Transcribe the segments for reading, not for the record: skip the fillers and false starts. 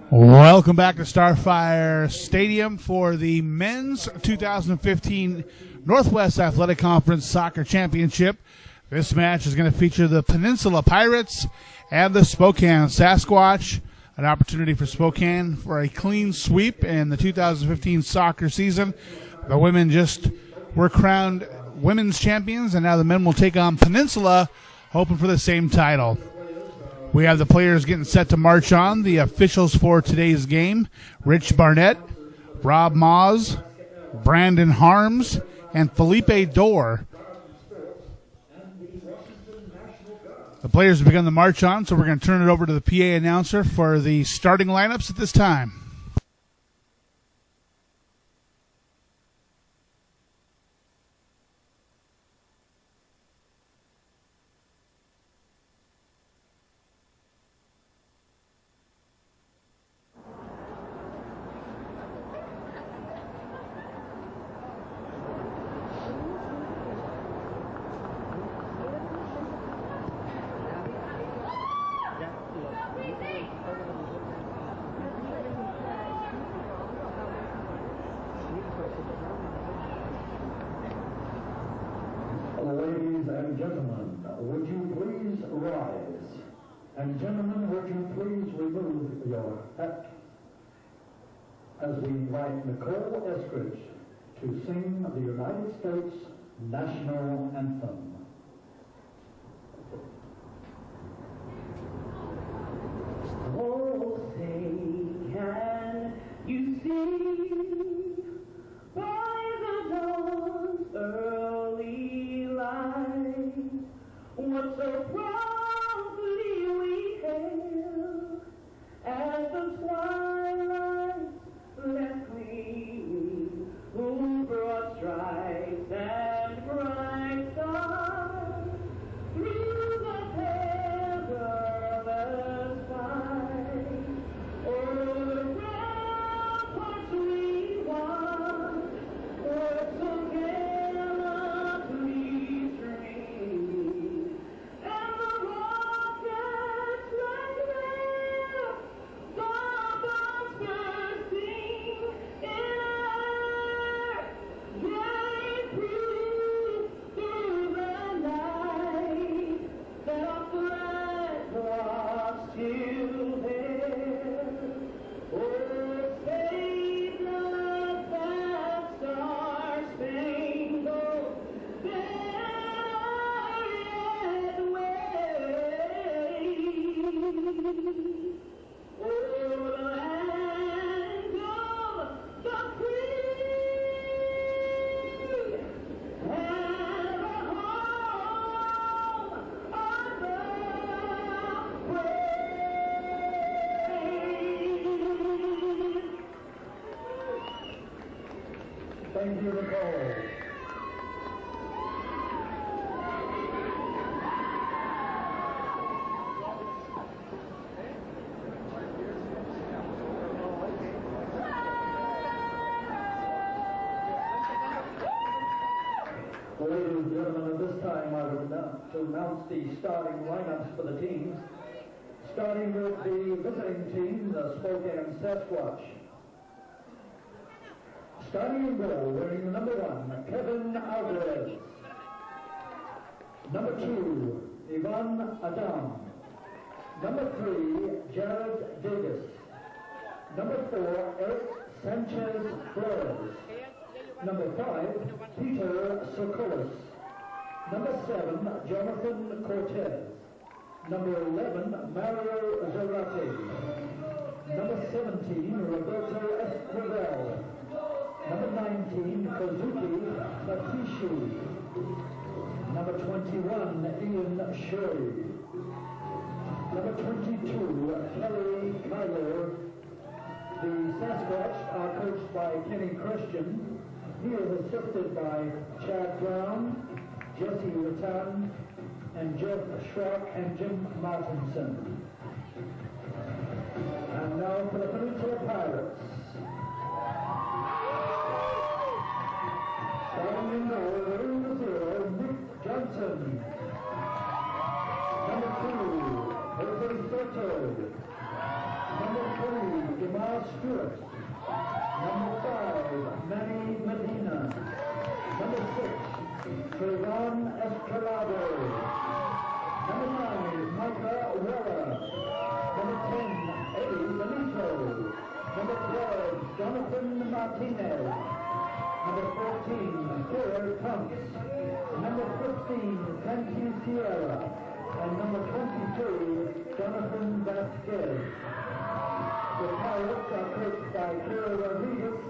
Welcome back to Starfire Stadium for the men's 2015 Northwest Athletic Conference Soccer Championship. This match is going to feature the Peninsula Pirates and the Spokane Sasquatch. An opportunity for Spokane for a clean sweep in the 2015 soccer season. The women just were crowned women's champions, and now the men will take on Peninsula, hoping for the same title. We have the players getting set to march on. The officials for today's game: Rich Barnett, Rob Moz, Brandon Harms, and Felipe Dorr. The players have begun the march on, so we're going to turn it over to the PA announcer for the starting lineups at this time. Ladies and gentlemen, would you please rise? And gentlemen, would you please remove your hat as we invite Nicole Eskridge to sing the United States National Anthem. Oh, say, can you see by the dawn's early light what so proudly we hail as the twilight left gleaming over broad stripes and bright stars through the perilous fight. O'er the ramparts we watch, where so gallantly stream, and the rockets like there, the bombs bursting in air, gave proof through the night that our flag was still there. Oh, save the that star-spangled banner yet waves. Oh, the land of the free and a home of the brave. Thank you, Nicole. Ladies and gentlemen, at this time I would like to announce the starting lineups for the teams. Starting with the visiting team, the Spokane Sasquatch. Starting in goal, wearing number 1, Kevin Alvarez. Number 2, Ivan Adam. Number 3, Jared Davis. Number 4, Eric Sanchez Flores. Number 5, Peter Sokolis. Number 7, Jonathan Cortez. Number 11, Mario Zarate. Number 17, Roberto Esquivel. Number 19, Kazuki Fatishu. Number 21, Ian Shirley. Number 22, Kelly Kyler. The Sasquatch are coached by Kenny Christian. He is assisted by Chad Brown, Jesse Rattan, and Jeff Schrock and Jim Martinson. And now for the Peninsula Pirates. Starting in goal, number 0, Nick Johnson. Number 2, Jose Soto. Number 3, Omar Stewart. Number 5, Manny Medina. Number 6, Trayvon Escalado. Number 9, Micah Weller. Number 10, Eddie Benito. Number 12, Jonathan Martinez. Number 14, Sarah Tunks. Number 15, Canty Sierra. And number 22, Jonathan Vasquez. The Pirates are coached by Kira Rodriguez,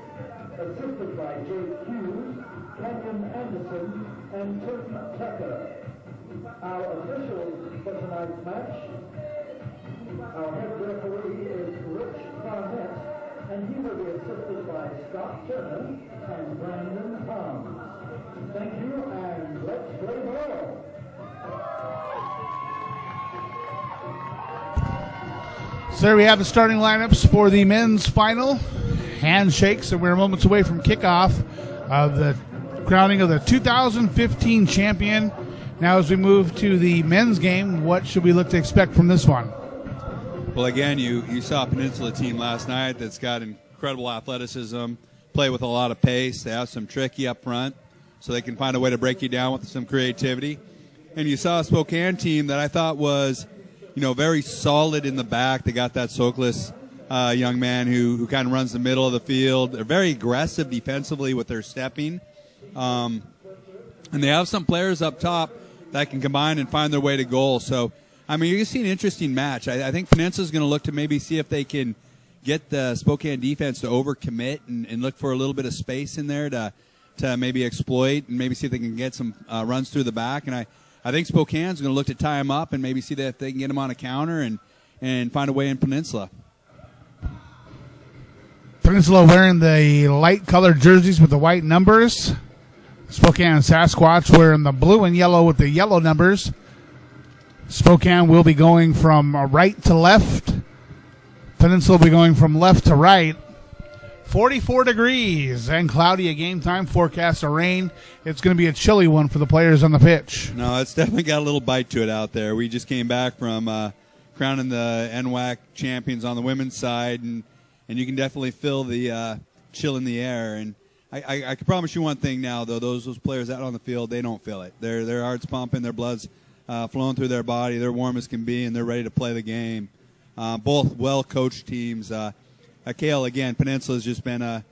assisted by Jake Hughes, Kenyon Anderson, and Tim Tucker. Our officials for tonight's match, our head referee is Rich Barnett, and he will be assisted by Scott Turner and Brandon Holmes. Thank you, and let's play ball. So there we have the starting lineups for the men's final handshakes, and we're moments away from kickoff of the crowning of the 2015 champion. Now as we move to the men's game, what should we look to expect from this one? Well, again, you saw a Peninsula team last night that's got incredible athleticism, play with a lot of pace. They have some tricky up front, so they can find a way to break you down with some creativity. And you saw a Spokane team that I thought was, very solid in the back. They got that Sockless young man who kind of runs the middle of the field. They're very aggressive defensively with their stepping. And they have some players up top that can combine and find their way to goal. So, you're going to see an interesting match. I think Peninsula's going to look to maybe see if they can get the Spokane defense to overcommit and look for a little bit of space in there to maybe exploit and maybe see if they can get some runs through the back. And I think Spokane's going to look to tie them up and maybe see that if they can get them on a counter and find a way in Peninsula. Peninsula wearing the light-colored jerseys with the white numbers. Spokane and Sasquatch wearing the blue and yellow with the yellow numbers. Spokane will be going from right to left. Peninsula will be going from left to right. 44 degrees and cloudy, a game time forecast of rain. It's going to be a chilly one for the players on the pitch. No, it's definitely got a little bite to it out there. We just came back from crowning the NWAC champions on the women's side, and you can definitely feel the chill in the air. And I can promise you one thing now, though, those players out on the field, they don't feel it. Their heart's pumping, their blood's flowing through their body. They're warm as can be, and they're ready to play the game. Both well-coached teams. Kale, again, Peninsula's just been a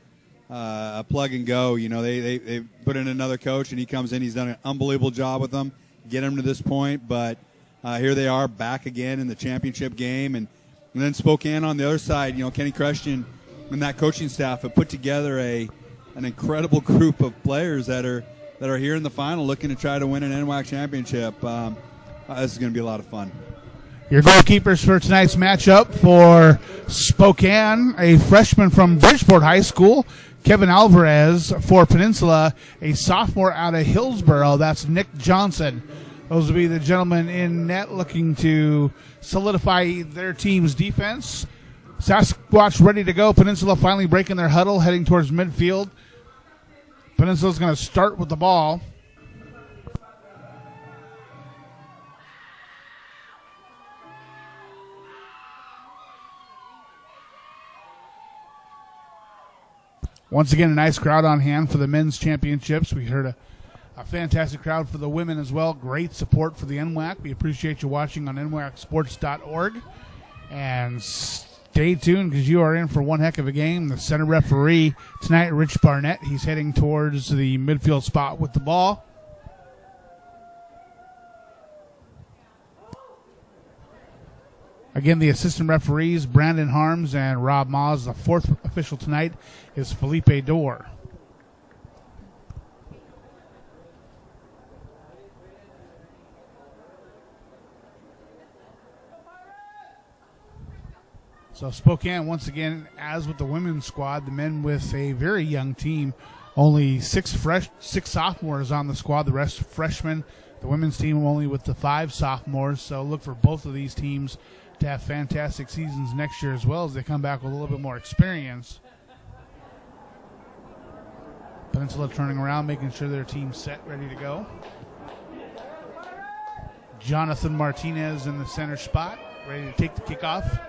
plug and go. They put in another coach, and he comes in. He's done an unbelievable job with them, get them to this point. But here they are back again in the championship game. And then Spokane on the other side, Kenny Christian and that coaching staff have put together an incredible group of players that are here in the final looking to try to win an NWAC championship. This is going to be a lot of fun. Your goalkeepers for tonight's matchup for Spokane, a freshman from Bridgeport High School, Kevin Alvarez. For Peninsula, a sophomore out of Hillsboro, that's Nick Johnson. Those will be the gentlemen in net looking to solidify their team's defense. Sasquatch ready to go. Peninsula finally breaking their huddle, heading towards midfield. Peninsula's going to start with the ball. Once again, a nice crowd on hand for the men's championships. We heard a fantastic crowd for the women as well. Great support for the NWAC. We appreciate you watching on NWACsports.org. And stay tuned because you are in for one heck of a game. The center referee tonight, Rich Barnett. He's heading towards the midfield spot with the ball. Again, the assistant referees, Brandon Harms and Rob Maas. The fourth official tonight is Felipe Dorr. So Spokane, once again, as with the women's squad, the men with a very young team. Only six sophomores on the squad, the rest freshmen. The women's team only with the 5 sophomores. So look for both of these teams to have fantastic seasons next year as well as they come back with a little bit more experience. Peninsula turning around, making sure their team's set, ready to go. Jonathan Martinez in the center spot, ready to take the kickoff.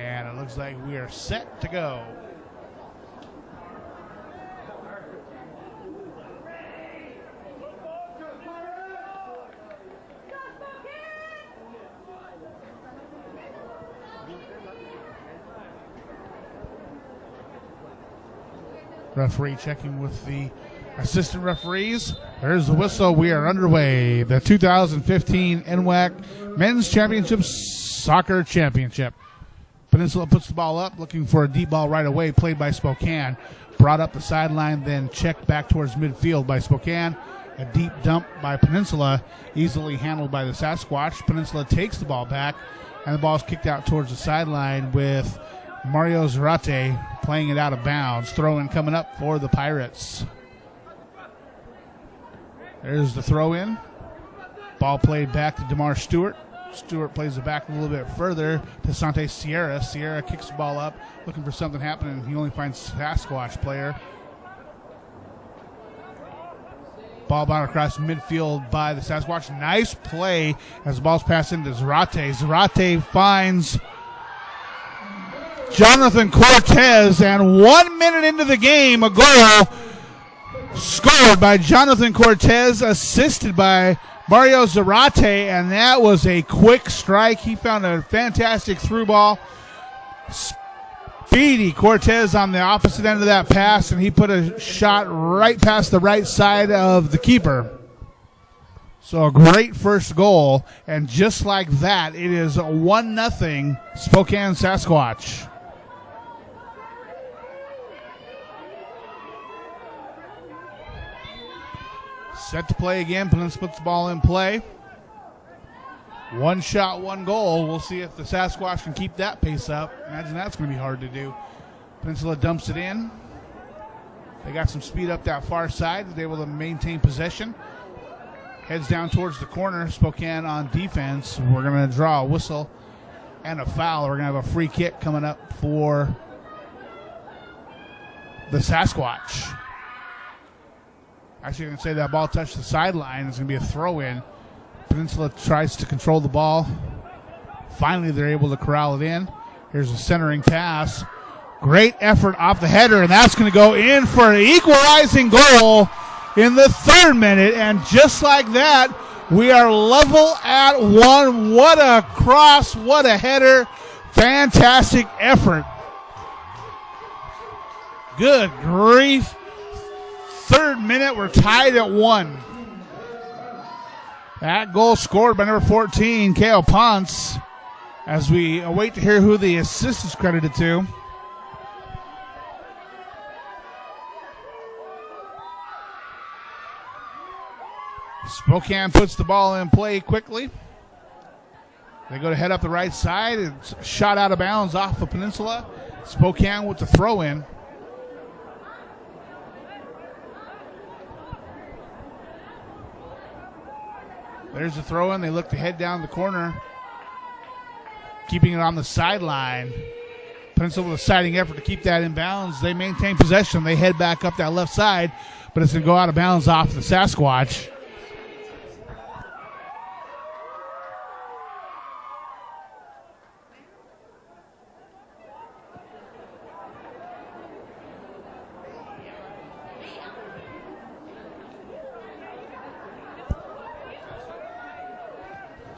And it looks like we are set to go. Referee checking with the assistant referees. There's the whistle. We are underway. The 2015 NWAC Men's Championship Soccer Championship. Peninsula puts the ball up, looking for a deep ball right away, played by Spokane. Brought up the sideline, then checked back towards midfield by Spokane. A deep dump by Peninsula, easily handled by the Sasquatch. Peninsula takes the ball back, and the ball is kicked out towards the sideline with Mario Zarate playing it out of bounds. Throw-in coming up for the Pirates. There's the throw-in. Ball played back to DeMar Stewart. Stewart plays it back a little bit further to Sante Sierra. Sierra kicks the ball up, looking for something happening. He only finds Sasquatch player. Ball bound across midfield by the Sasquatch. Nice play as the ball's passed into Zarate. Zarate finds Jonathan Cortez, and 1 minute into the game, a goal scored by Jonathan Cortez, assisted by Mario Zarate, and that was a quick strike. He found a fantastic through ball. Speedy Cortez on the opposite end of that pass, and he put a shot right past the right side of the keeper. So a great first goal, and just like that, it is 1-0 Spokane Sasquatch. Set to play again. Peninsula puts the ball in play. One shot, one goal. We'll see if the Sasquatch can keep that pace up. Imagine that's going to be hard to do. Peninsula dumps it in. They got some speed up that far side. They're able to maintain possession. Heads down towards the corner. Spokane on defense. We're going to draw a whistle and a foul. We're going to have a free kick coming up for the Sasquatch. Actually, I'm going to say that ball touched the sideline. It's going to be a throw-in. Peninsula tries to control the ball. Finally, they're able to corral it in. Here's a centering pass. Great effort off the header, and that's going to go in for an equalizing goal in the 3rd minute. And just like that, we are level at 1. What a cross. What a header. Fantastic effort. Good grief. 3rd minute, we're tied at 1. That goal scored by number 14, Kale Ponce, as we await to hear who the assist is credited to. Spokane puts the ball in play quickly. They go to head up the right side. It's shot out of bounds off of Peninsula. Spokane with the throw-in. There's the throw-in. They look to head down the corner, keeping it on the sideline. Peninsula with a siding effort to keep that in bounds. They maintain possession. They head back up that left side, but it's going to go out of bounds off the Sasquatch.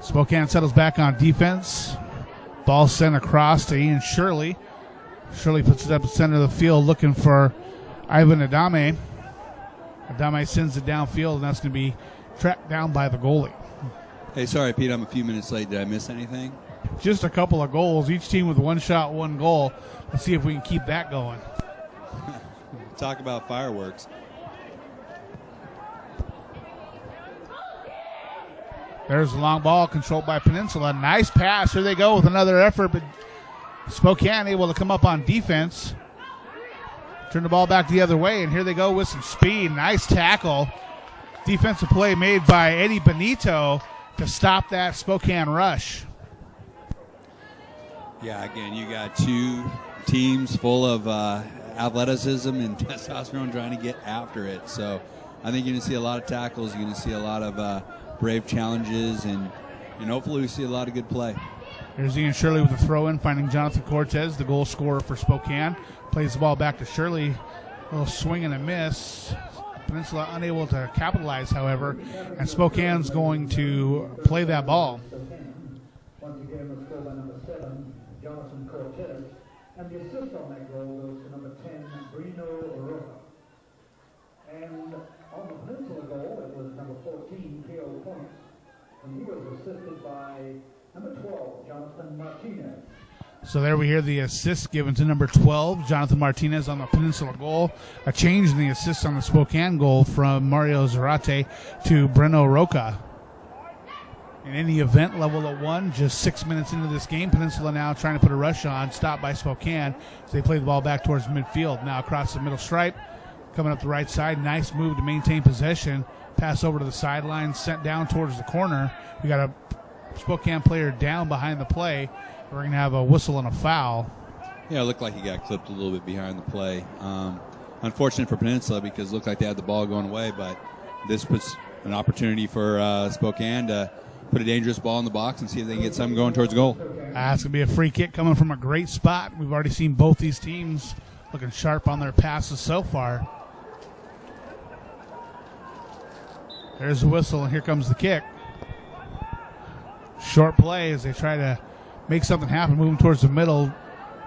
Spokane settles back on defense. Ball sent across to Ian Shirley. Shirley puts it up at the center of the field looking for Ivan Adame. Adame sends it downfield, and that's going to be tracked down by the goalie. Hey, sorry, Pete, I'm a few minutes late. Did I miss anything? Just a couple of goals. Each team with 1 shot, 1 goal. Let's see if we can keep that going. Talk about fireworks. There's a long ball controlled by Peninsula. Nice pass. Here they go with another effort, but Spokane able to come up on defense. Turn the ball back the other way, and here they go with some speed. Nice tackle. Defensive play made by Eddie Benito to stop that Spokane rush. Yeah, again, you got 2 teams full of athleticism and testosterone trying to get after it. So I think you're going to see a lot of tackles. You're going to see a lot of brave challenges, and hopefully we see a lot of good play. Here's Ian Shirley with the throw in, finding Jonathan Cortez, the goal scorer for Spokane. Plays the ball back to Shirley. A little swing and a miss. Peninsula unable to capitalize, however, and Spokane's going to play that ball. Once again, the score by number 7, Jonathan Cortez. And the assist on that goal goes to number 10, Brino Roca. And on the Peninsula goal, it was number 14, K.O. Point. And he was assisted by number 12, Jonathan Martinez. So there we hear the assist given to number 12, Jonathan Martinez, on the Peninsula goal. A change in the assist on the Spokane goal from Mario Zarate to Breno Roca. In any event, level at 1, just 6 minutes into this game. Peninsula now trying to put a rush on, stopped by Spokane. So they play the ball back towards midfield. Now across the middle stripe, coming up the right side. Nice move to maintain possession. Pass over to the sideline, sent down towards the corner. We got a Spokane player down behind the play. We're going to have a whistle and a foul. Yeah, it looked like he got clipped a little bit behind the play. Unfortunate for Peninsula because it looked like they had the ball going away, but this puts an opportunity for Spokane to put a dangerous ball in the box and see if they can get something going towards goal. That's going to be a free kick coming from a great spot. We've already seen both these teams looking sharp on their passes so far. There's the whistle, and here comes the kick. Short play as they try to make something happen, moving towards the middle.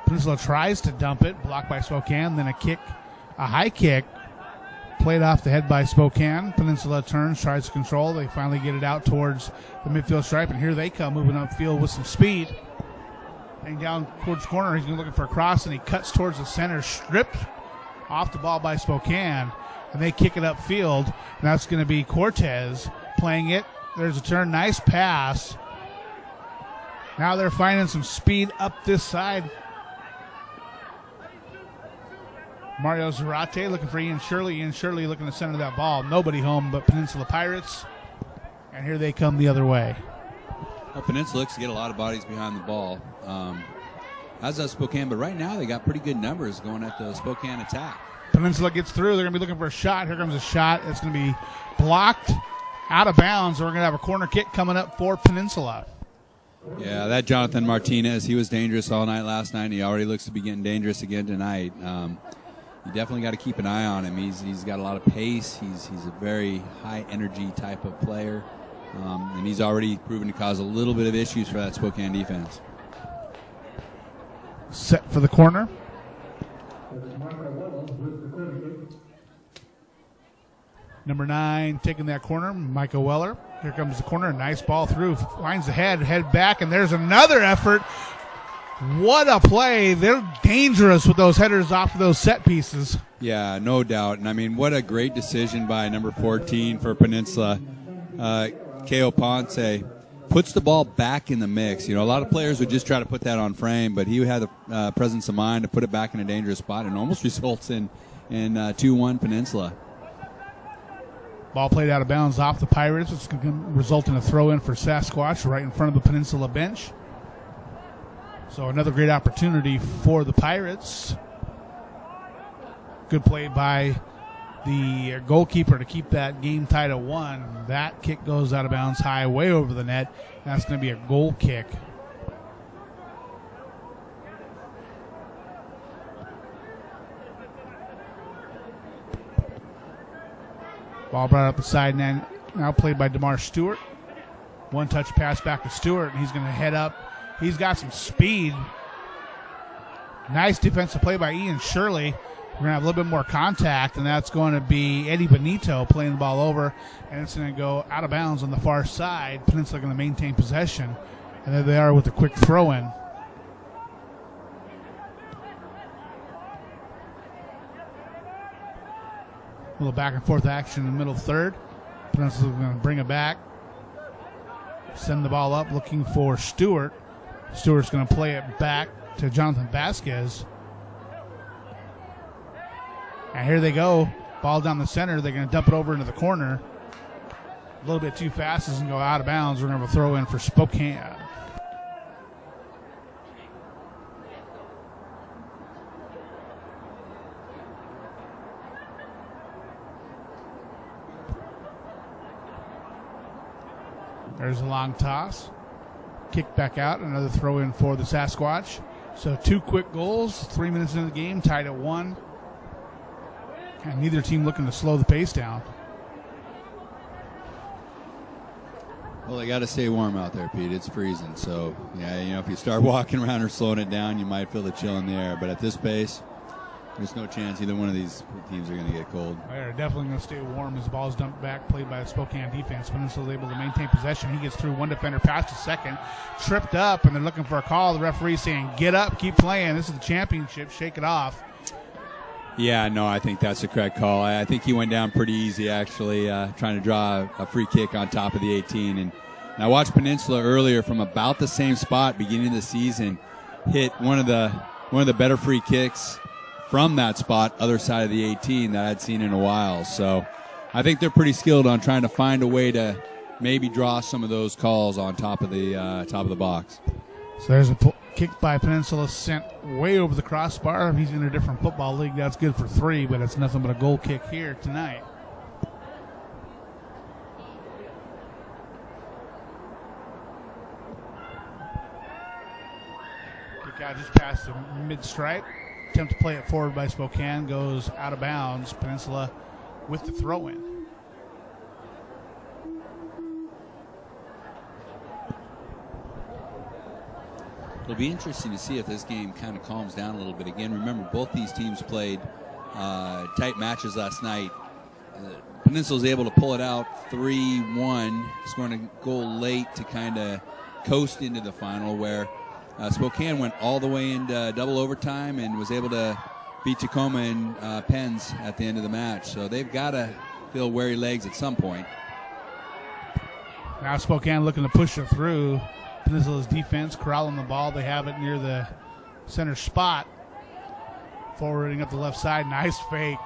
Peninsula tries to dump it, blocked by Spokane, then a high kick, played off the head by Spokane. Peninsula turns, tries to control. They finally get it out towards the midfield stripe, and here they come, moving upfield with some speed. Heading down towards the corner, he's looking for a cross, and he cuts towards the center, stripped off the ball by Spokane, and they kick it upfield, and that's going to be Cortez playing it. There's a turn, nice pass. Now they're finding some speed up this side. Mario Zarate looking for Ian Shirley. Ian Shirley looking to center that ball. Nobody home but Peninsula Pirates. And here they come the other way. Well, Peninsula looks to get a lot of bodies behind the ball. As does Spokane, but right now they got pretty good numbers going at the Spokane attack. Peninsula gets through. They're going to be looking for a shot. Here comes a shot. It's going to be blocked out of bounds. We're going to have a corner kick coming up for Peninsula. Yeah, that Jonathan Martinez, he was dangerous all night last night, and he already looks to be getting dangerous again tonight. You definitely got to keep an eye on him. He's got a lot of pace. He's a very high-energy type of player, and he's already proven to cause a little bit of issues for that Spokane defense. Set for the corner. Number 9 taking that corner, Micah Weller. Here comes the corner, nice ball through, finds the head back, and there's another effort. What a play. They're dangerous with those headers off of those set pieces. Yeah, no doubt. And, I mean, what a great decision by number 14 for Peninsula. K.O. Ponce puts the ball back in the mix. You know, a lot of players would just try to put that on frame, but he had the presence of mind to put it back in a dangerous spot and almost results in 2-1 Peninsula. Ball played out of bounds off the Pirates. It's going to result in a throw-in for Sasquatch right in front of the Peninsula bench. So another great opportunity for the Pirates. Good play by the goalkeeper to keep that game tied at 1. That kick goes out of bounds high, way over the net. That's going to be a goal kick. Ball brought up the side, and now played by DeMar Stewart. One-touch pass back to Stewart, and he's going to head up. He's got some speed. Nice defensive play by Ian Shirley. We're going to have a little bit more contact, and that's going to be Eddie Benito playing the ball over, and it's going to go out of bounds on the far side. Peninsula going to maintain possession, and there they are with a quick throw-in. A little back and forth action in the middle third. Peninsula going to bring it back. Send the ball up looking for Stewart. Stewart's going to play it back to Jonathan Vasquez. And here they go. Ball down the center. They're going to dump it over into the corner. A little bit too fast. It's going to go out of bounds. We're going to have a throw in for Spokane. There's a long toss. Kick back out, another throw in for the Sasquatch. So 2 quick goals, 3 minutes into the game, tied at 1. And neither team looking to slow the pace down. Well, they got to stay warm out there, Pete. It's freezing. So, yeah, if you start walking around or slowing it down, you might feel the chill in the air. But at this pace, there's no chance either one of these teams are going to get cold. They're definitely going to stay warm as the ball is dumped back, played by the Spokane defense. Peninsula is able to maintain possession. He gets through one defender past the second, tripped up, and they're looking for a call. The referee saying, get up, keep playing. This is the championship. Shake it off. Yeah, no, I think that's the correct call. I think he went down pretty easy, actually, trying to draw a free kick on top of the 18. And I watched Peninsula earlier from about the same spot, beginning of the season, hit one of the better free kicks from that spot, other side of the 18, that I'd seen in a while. So I think they're pretty skilled on trying to find a way to maybe draw some of those calls on top of the box. So there's a kick by Peninsula sent way over the crossbar. He's in a different football league. That's good for 3, but it's nothing but a goal kick here tonight. Kick out just past the mid-stripe. Attempt to play it forward by Spokane. Goes out of bounds. Peninsula with the throw-in. It'll be interesting to see if this game kind of calms down a little bit. Again, remember, both these teams played tight matches last night. Peninsula's able to pull it out 3-1, scoring a goal late to kind of coast into the final, where Spokane went all the way into double overtime and was able to beat Tacoma and Penns at the end of the match. So they've got to feel weary legs at some point. Now Spokane looking to push it through. Peninsula's defense corralling the ball. They have it near the center spot. Forwarding up the left side. Nice fake.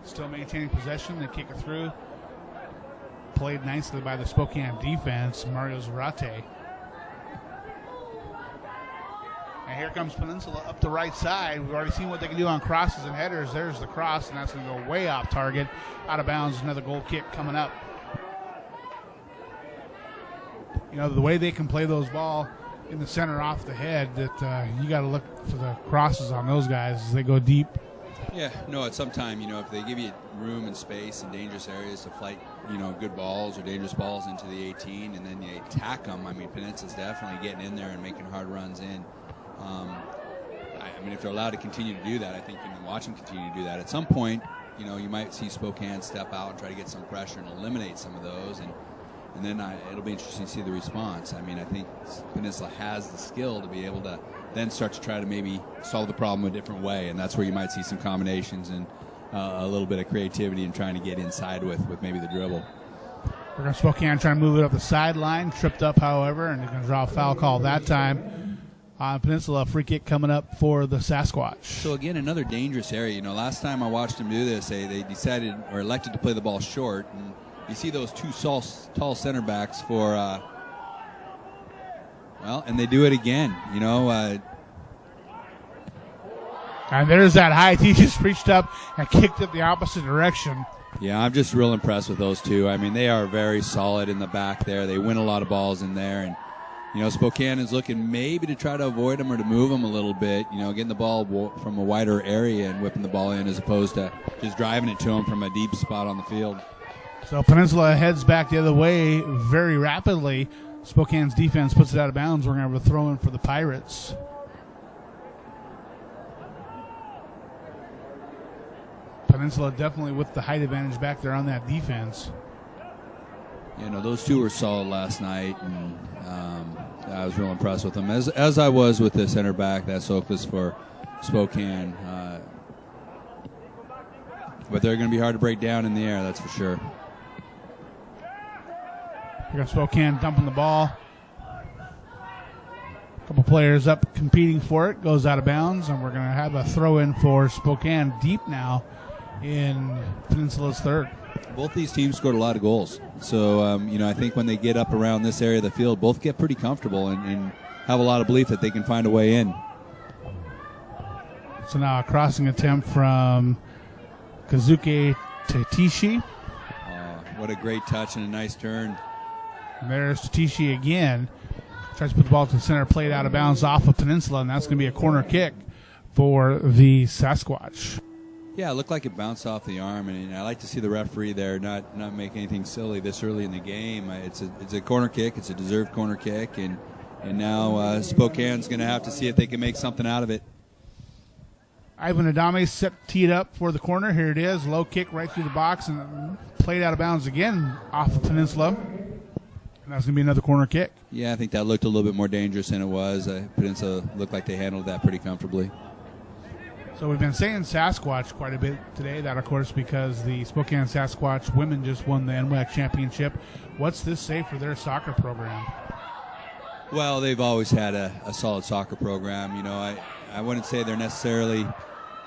Still maintaining possession. They kick it through. Played nicely by the Spokane defense. Mario Zarate. And here comes Peninsula up the right side. We've already seen what they can do on crosses and headers. There's the cross, and that's going to go way off target. Out of bounds. Another goal kick coming up. The way they can play those ball in the center off the head, that you got to look for the crosses on those guys as they go deep. Yeah, no, at some time, if they give you room and space in dangerous areas to flight, good balls or dangerous balls into the 18, and then you attack them. I mean, Peninsula's definitely getting in there and making hard runs in. If they're allowed to continue to do that, I think you can watch them continue to do that. At some point, you might see Spokane step out and try to get some pressure and eliminate some of those, and then it'll be interesting to see the response. I think Peninsula has the skill to be able to then start to try to maybe solve the problem a different way, and that's where you might see some combinations and a little bit of creativity in trying to get inside with maybe the dribble. We're going to Spokane trying to move it up the sideline. Tripped up, however, and they're going to draw a foul call that time. On Peninsula, free kick coming up for the Sasquatch. So, again, another dangerous area. Last time I watched them do this, they decided or elected to play the ball short, and you see those two tall center backs for, and they do it again, And there's that height. He just reached up and kicked it the opposite direction. Yeah, I'm just real impressed with those two. They are very solid in the back there. They win a lot of balls in there. And, Spokane is looking maybe to try to avoid them or to move them a little bit, getting the ball from a wider area and whipping the ball in as opposed to just driving it to them from a deep spot on the field. So Peninsula heads back the other way very rapidly. Spokane's defense puts it out of bounds. We're going to have a throw in for the Pirates. Peninsula definitely with the height advantage back there on that defense. Those two were solid last night, and I was real impressed with them, as I was with the center back. That's Oakless for Spokane. But they're going to be hard to break down in the air, that's for sure. We got Spokane dumping the ball. A couple players up competing for it. Goes out of bounds, and we're going to have a throw-in for Spokane deep now in Peninsula's third. Both these teams scored a lot of goals. So, I think when they get up around this area of the field, both get pretty comfortable and have a lot of belief that they can find a way in. So now a crossing attempt from Kazuke Tatishi. What a great touch and a nice turn. And there's Tatishi again. Tries to put the ball to the center plate out of bounds off of Peninsula, and that's going to be a corner kick for the Sasquatch. Yeah, it looked like it bounced off the arm, and I like to see the referee there not make anything silly this early in the game. It's a corner kick. It's a deserved corner kick, and now Spokane's going to have to see if they can make something out of it. Ivan Adame teed up for the corner. Here it is. Low kick right through the box and played out of bounds again off of Peninsula. And that's going to be another corner kick. Yeah, I think that looked a little bit more dangerous than it was. Peninsula looked like they handled that pretty comfortably. So we've been saying Sasquatch quite a bit today. That, of course, because the Spokane Sasquatch women just won the NWAC championship. What's this say for their soccer program? Well, they've always had a solid soccer program. You know, I wouldn't say they're necessarily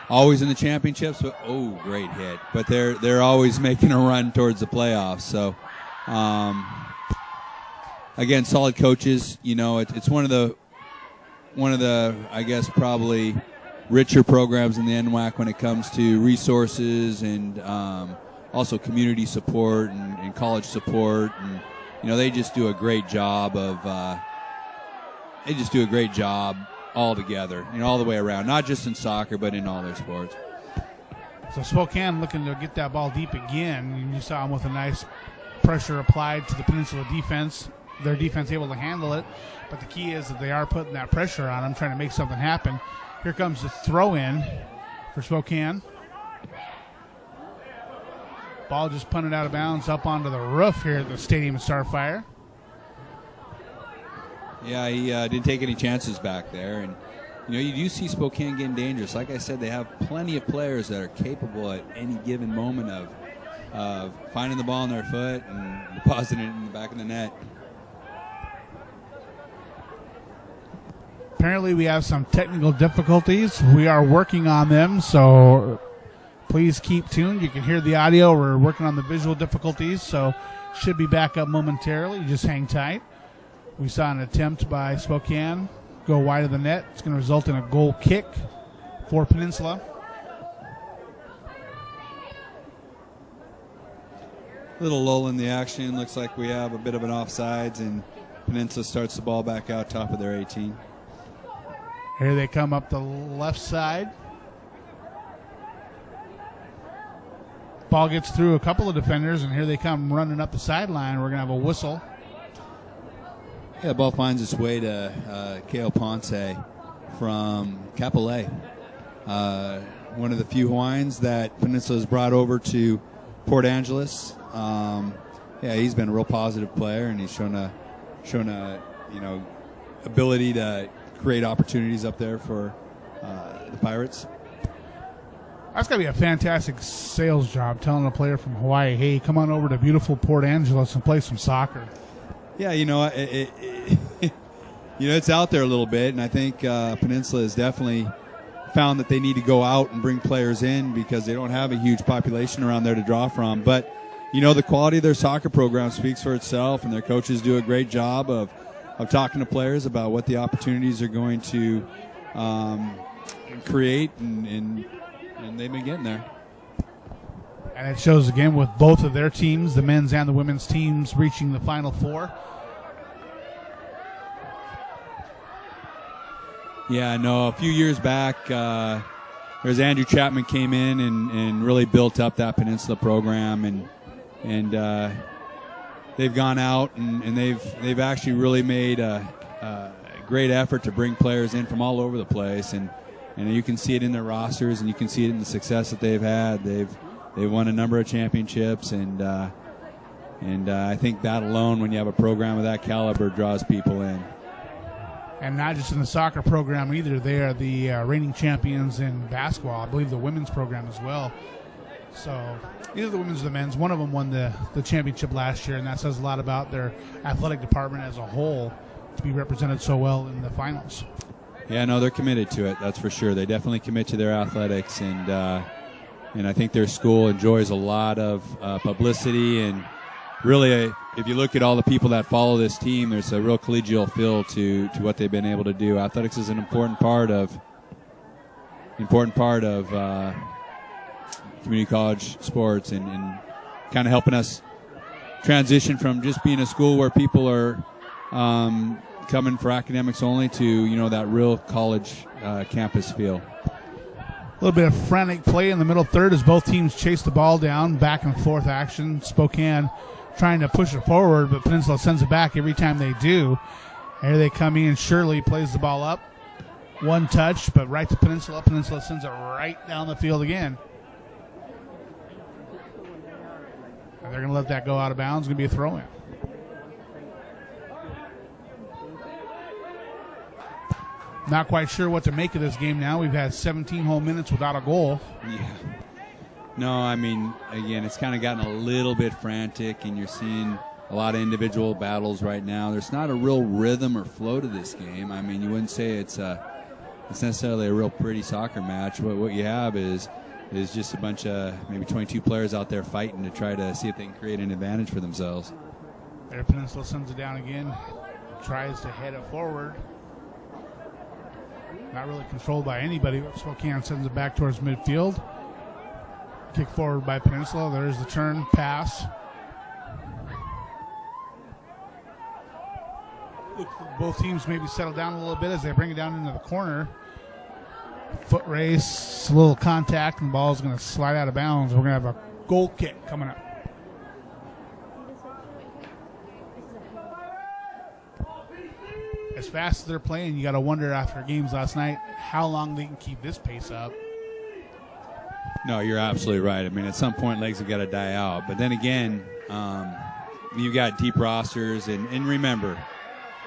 always in the championships, but great hit. But they're always making a run towards the playoffs. So, again, solid coaches. You know, it's one of the I guess probably richer programs in the NWAC when it comes to resources and also community support and college support. And you know, they just do a great job all together, you know, all the way around, not just in soccer, but in all their sports. So Spokane looking to get that ball deep again. And you saw them with a nice pressure applied to the Peninsula defense. Their defense able to handle it, but the key is that they are putting that pressure on them, trying to make something happen. Here comes the throw-in for Spokane. Ball just punted out of bounds up onto the roof here at the Stadium of Starfire. Yeah, he didn't take any chances back there. And, you know, you do see Spokane getting dangerous. Like I said, they have plenty of players that are capable at any given moment of finding the ball on their foot and depositing it in the back of the net. Apparently we have some technical difficulties. We are working on them, so please keep tuned. You can hear the audio. We're working on the visual difficulties, so should be back up momentarily. Just hang tight. We saw an attempt by Spokane go wide of the net. It's going to result in a goal kick for Peninsula. Little lull in the action. Looks like we have a bit of an offsides, and Peninsula starts the ball back out top of their 18. Here they come up the left side. Ball gets through a couple of defenders, and here they come running up the sideline. We're going to have a whistle. Yeah, the ball finds its way to Kale Ponce from Capolay. One of the few Hawaiians that Peninsula has brought over to Port Angeles. He's been a real positive player, and he's shown a ability to create opportunities up there for the Pirates. That's got to be a fantastic sales job, telling a player from Hawaii, hey, come on over to beautiful Port Angeles and play some soccer. Yeah, it's out there a little bit, and I think Peninsula has definitely found that they need to go out and bring players in because they don't have a huge population around there to draw from. But, you know, the quality of their soccer program speaks for itself, and their coaches do a great job of talking to players about what the opportunities are going to create, and they've been getting there. And it shows again with both of their teams, the men's and the women's teams, reaching the Final Four. Yeah, no, a few years back, there's Andrew Chapman came in and really built up that Peninsula program, and they've gone out and they've actually really made a great effort to bring players in from all over the place, and you can see it in their rosters, and you can see it in the success that they've had. They've won a number of championships, and I think that alone, when you have a program of that caliber, draws people in. And not just in the soccer program either. They are the reigning champions in basketball. I believe the women's program as well. So either the women's or the men's. One of them won the championship last year, and that says a lot about their athletic department as a whole to be represented so well in the finals. Yeah, no, they're committed to it. That's for sure. They definitely commit to their athletics, and I think their school enjoys a lot of publicity. And really, if you look at all the people that follow this team, there's a real collegial feel to what they've been able to do. Athletics is an important part of community college sports, and kind of helping us transition from just being a school where people are coming for academics only to, you know, that real college campus feel. A little bit of frantic play in the middle third as both teams chase the ball down, back and forth action. Spokane trying to push it forward, but Peninsula sends it back every time they do. Here they come in. Shirley plays the ball up. One touch, but right to Peninsula. Peninsula sends it right down the field again. And they're going to let that go out of bounds. It's going to be a throw-in. Not quite sure what to make of this game now. We've had 17 whole minutes without a goal. Yeah. No, I mean, again, it's kind of gotten a little bit frantic, and you're seeing a lot of individual battles right now. There's not a real rhythm or flow to this game. I mean, you wouldn't say it's necessarily a real pretty soccer match. What you have is just a bunch of maybe 22 players out there fighting to try to see if they can create an advantage for themselves. There, Peninsula sends it down again. Tries to head it forward. Not really controlled by anybody. Spokane sends it back towards midfield. Kick forward by Peninsula. There's the turn, pass. Both teams maybe settle down a little bit as they bring it down into the corner. Foot race, a little contact, and the ball is going to slide out of bounds. We're going to have a goal kick coming up. As fast as they're playing, you got to wonder after games last night how long they can keep this pace up. No, you're absolutely right. I mean, at some point, legs have got to die out. But then again, you've got deep rosters, and remember,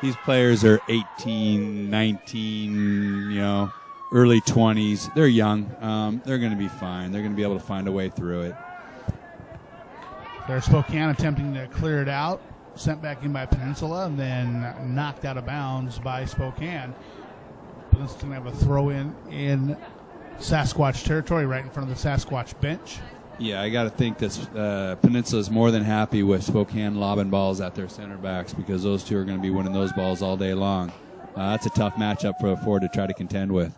these players are 18, 19, you know, early 20s. They're young. They're going to be fine. They're going to be able to find a way through it. There's Spokane attempting to clear it out. Sent back in by Peninsula and then knocked out of bounds by Spokane. Peninsula's going to have a throw in Sasquatch territory right in front of the Sasquatch bench. Yeah, I got to think that Peninsula is more than happy with Spokane lobbing balls at their center backs because those two are going to be winning those balls all day long. That's a tough matchup for Ford to try to contend with.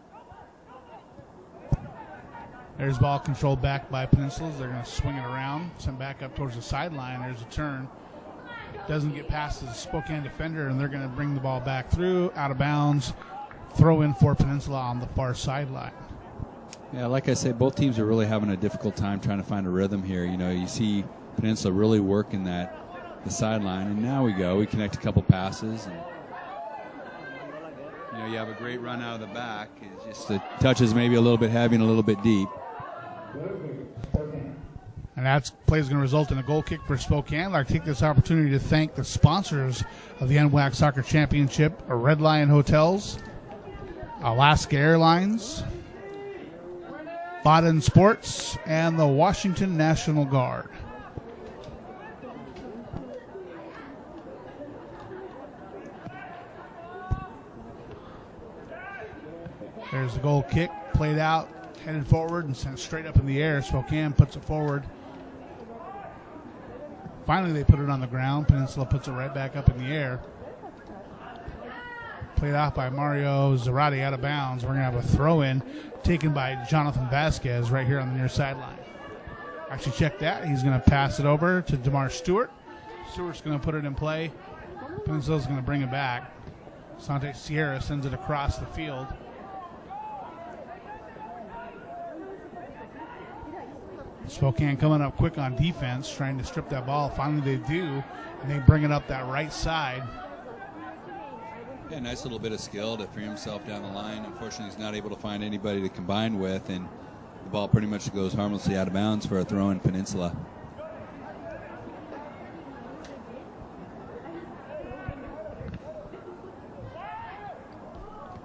There's ball controlled back by Peninsula. They're going to swing it around, send back up towards the sideline. There's a turn. Doesn't get past the Spokane defender, and they're going to bring the ball back through, out of bounds, throw in for Peninsula on the far sideline. Yeah, like I said, both teams are really having a difficult time trying to find a rhythm here. You know, you see Peninsula really working the sideline, and now we connect a couple passes, and you know, you have a great run out of the back. It's just the touches maybe a little bit heavy and a little bit deep. And that play is going to result in a goal kick for Spokane. I'd like to take this opportunity to thank the sponsors of the NWAC Soccer Championship, Red Lion Hotels, Alaska Airlines, Baden Sports, and the Washington National Guard. There's the goal kick, played out, headed forward, and sent straight up in the air. Spokane puts it forward. Finally, they put it on the ground. Peninsula puts it right back up in the air. Played off by Mario Zarate out of bounds. We're going to have a throw-in taken by Jonathan Vasquez right here on the near sideline. Actually, check that. He's going to pass it over to DeMar Stewart. Stewart's going to put it in play. Peninsula's going to bring it back. Sante Sierra sends it across the field. Spokane coming up quick on defense, trying to strip that ball. Finally they do, and they bring it up that right side. Yeah, nice little bit of skill to free himself down the line. Unfortunately, he's not able to find anybody to combine with, and the ball pretty much goes harmlessly out of bounds for a throw in Peninsula.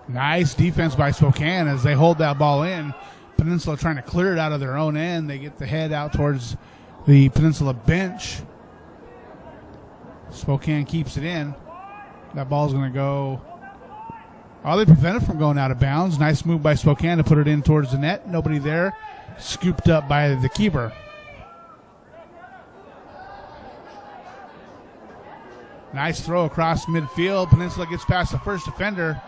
Nice defense by Spokane as they hold that ball in. Peninsula trying to clear it out of their own end. They get the head out towards the Peninsula bench. Spokane keeps it in. That ball's going to go. Oh, they prevent it from going out of bounds. Nice move by Spokane to put it in towards the net. Nobody there. Scooped up by the keeper. Nice throw across midfield. Peninsula gets past the first defender.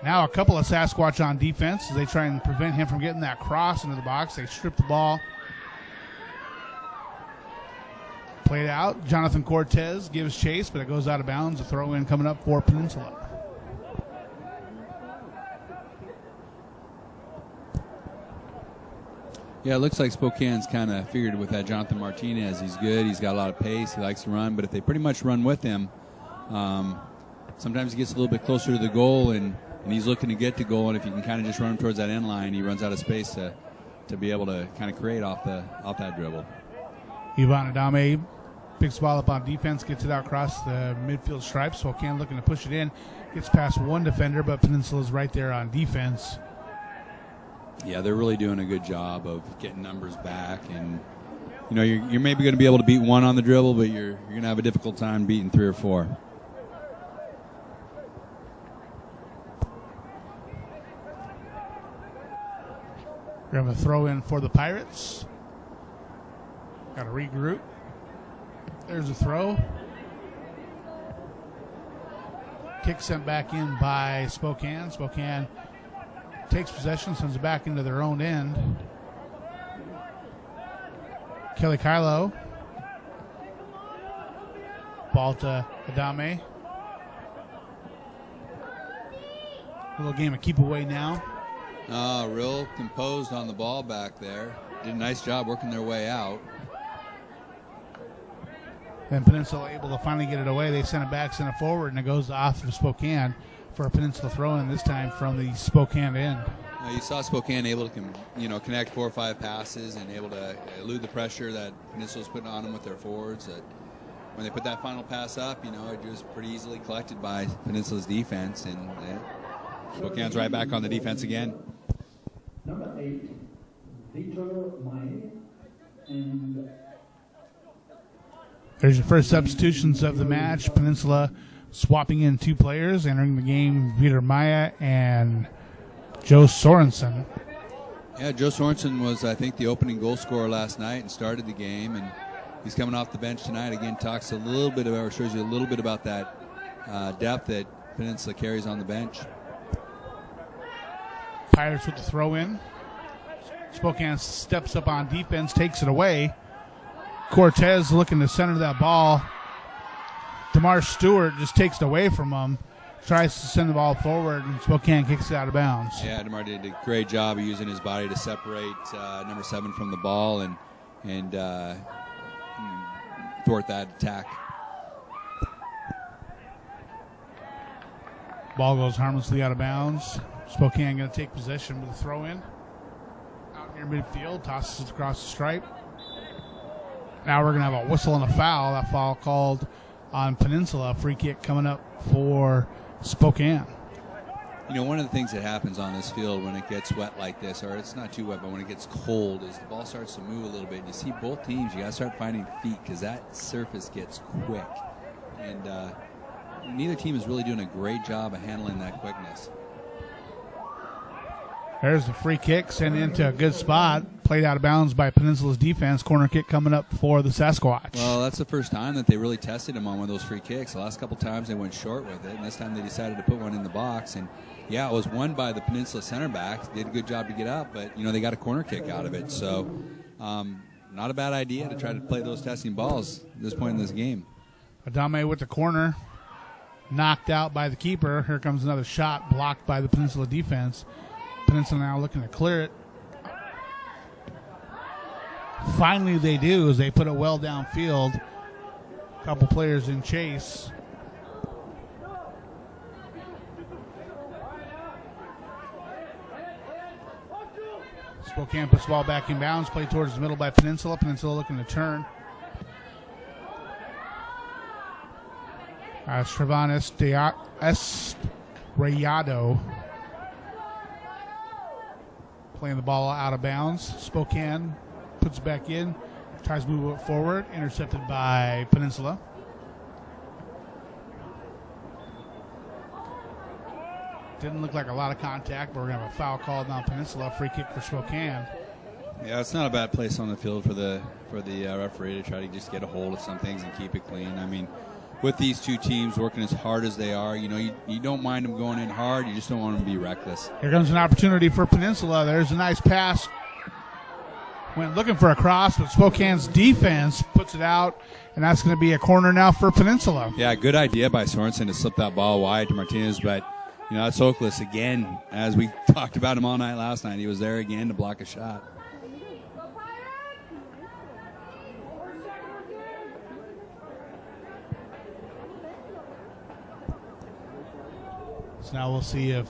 Now a couple of Sasquatch on defense as they try and prevent him from getting that cross into the box. They strip the ball. Played out. Jonathan Cortez gives chase, but it goes out of bounds. A throw in coming up for Peninsula. Yeah, it looks like Spokane's kind of figured with that Jonathan Martinez. He's good. He's got a lot of pace. He likes to run. But if they pretty much run with him, sometimes he gets a little bit closer to the goal, and he's looking to get to goal. And if you can kind of just run him towards that end line, he runs out of space to be able to kind of create off that dribble. Ivan Adame picks the ball up on defense, gets it out across the midfield stripe. Spokane looking to push it in. Gets past one defender, but Peninsula's right there on defense. Yeah, they're really doing a good job of getting numbers back, and you're maybe going to be able to beat one on the dribble, but you're going to have a difficult time beating 3 or 4. We have a throw in for the Pirates. Got to regroup. There's a throw. Kick sent back in by Spokane. Spokane takes possession, sends it back into their own end. Kelly Kylo. Ball to Adame. Little game of keep away now. Real composed on the ball back there. Did a nice job working their way out. Then Peninsula able to finally get it away. They send it back, send it forward, and it goes off of Spokane for a Peninsula throw-in, this time from the Spokane end. You saw Spokane able to connect 4 or 5 passes and able to elude the pressure that Peninsula's putting on them with their forwards. When they put that final pass up, it was pretty easily collected by Peninsula's defense, and Spokane's right back on the defense again. Number 8, Vitor Mai, and there's your first substitutions of the match. Peninsula swapping in 2 players, entering the game, Vitor Maya and Joe Sorensen. Yeah, Joe Sorensen was, I think, the opening goal scorer last night and started the game, and he's coming off the bench tonight. Again, talks a little bit about, or shows you a little bit about that depth that Peninsula carries on the bench. Pirates with the throw in. Spokane steps up on defense, takes it away. Cortez looking to center that ball. DeMar Stewart just takes it away from him. Tries to send the ball forward, and Spokane kicks it out of bounds. Yeah, DeMar did a great job of using his body to separate number 7 from the ball and thwart that attack. Ball goes harmlessly out of bounds. Spokane going to take possession with a throw in. Out near midfield, tosses it across the stripe. Now we're going to have a whistle and a foul. That foul called on Peninsula. Free kick coming up for Spokane. One of the things that happens on this field when it gets wet like this, or it's not too wet, but when it gets cold, is the ball starts to move a little bit. You see both teams, you got to start finding feet because that surface gets quick. And neither team is really doing a great job of handling that quickness. There's the free kick, sent into a good spot. Played out of bounds by Peninsula's defense. Corner kick coming up for the Sasquatch. Well, that's the first time that they really tested him on one of those free kicks. The last couple times they went short with it, and this time they decided to put one in the box. And, yeah, it was won by the Peninsula center back. Did a good job to get up, but, they got a corner kick out of it. So not a bad idea to try to play those testing balls at this point in this game. Adame with the corner. Knocked out by the keeper. Here comes another shot blocked by the Peninsula defense. Peninsula now looking to clear it. Finally they do, as they put it well downfield. A couple players in chase. Spokane puts the ball back in bounds. Played towards the middle by Peninsula. Peninsula looking to turn. Stravan Estrellado playing the ball out of bounds. Spokane puts it back in, tries to move it forward, intercepted by Peninsula. Didn't look like a lot of contact, but we're going to have a foul called on Peninsula. Free kick for Spokane. Yeah, it's not a bad place on the field for the referee to try to just get a hold of some things and keep it clean. I mean, with these two teams working as hard as they are, you don't mind them going in hard. You just don't want them to be reckless. Here comes an opportunity for Peninsula. There's a nice pass Went looking for a cross, but Spokane's defense puts it out, and that's going to be a corner now for Peninsula. Yeah, good idea by Sorensen to slip that ball wide to Martinez, but that's Oaklis again, as we talked about him all night last night. He was there again to block a shot. So now we'll see if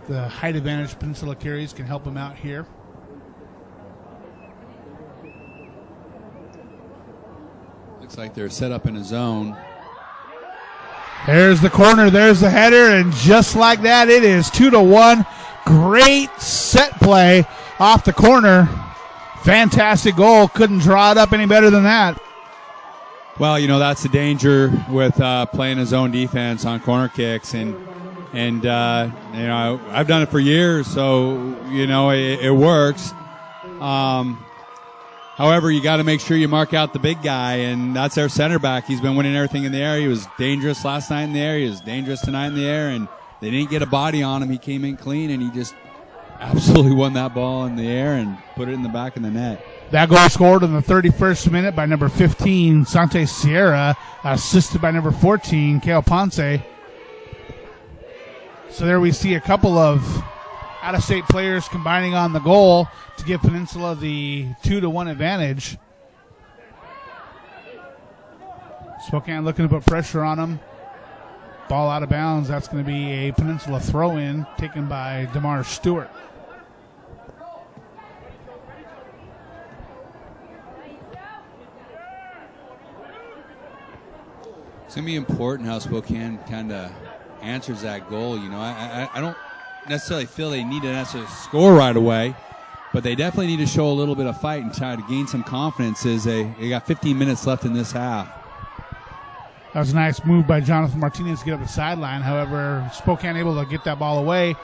the height advantage Peninsula carries can help him out here. Looks like they're set up in a zone. There's the corner, there's the header, and just like that, it is 2-1. Great set play off the corner. Fantastic goal. Couldn't draw it up any better than that. Well, that's the danger with playing a zone defense on corner kicks, and I've done it for years, so it works. However, you got to make sure you mark out the big guy, and that's their center back. He's been winning everything in the air. He was dangerous last night in the air. He was dangerous tonight in the air, and they didn't get a body on him. He came in clean, and he just absolutely won that ball in the air and put it in the back of the net. That goal scored in the 31st minute by number 15, Sante Sierra, assisted by number 14, Kale Ponce. So there we see a couple of out-of-state players combining on the goal to give Peninsula the 2-1 advantage. Spokane looking to put pressure on them. Ball out of bounds. That's going to be a Peninsula throw-in taken by DeMar Stewart. It's going to be important how Spokane kind of answers that goal. I don't necessarily feel they need to necessarily score right away, but they definitely need to show a little bit of fight and try to gain some confidence as they got 15 minutes left in this half. That was a nice move by Jonathan Martinez to get up the sideline. However, Spokane able to get that ball away.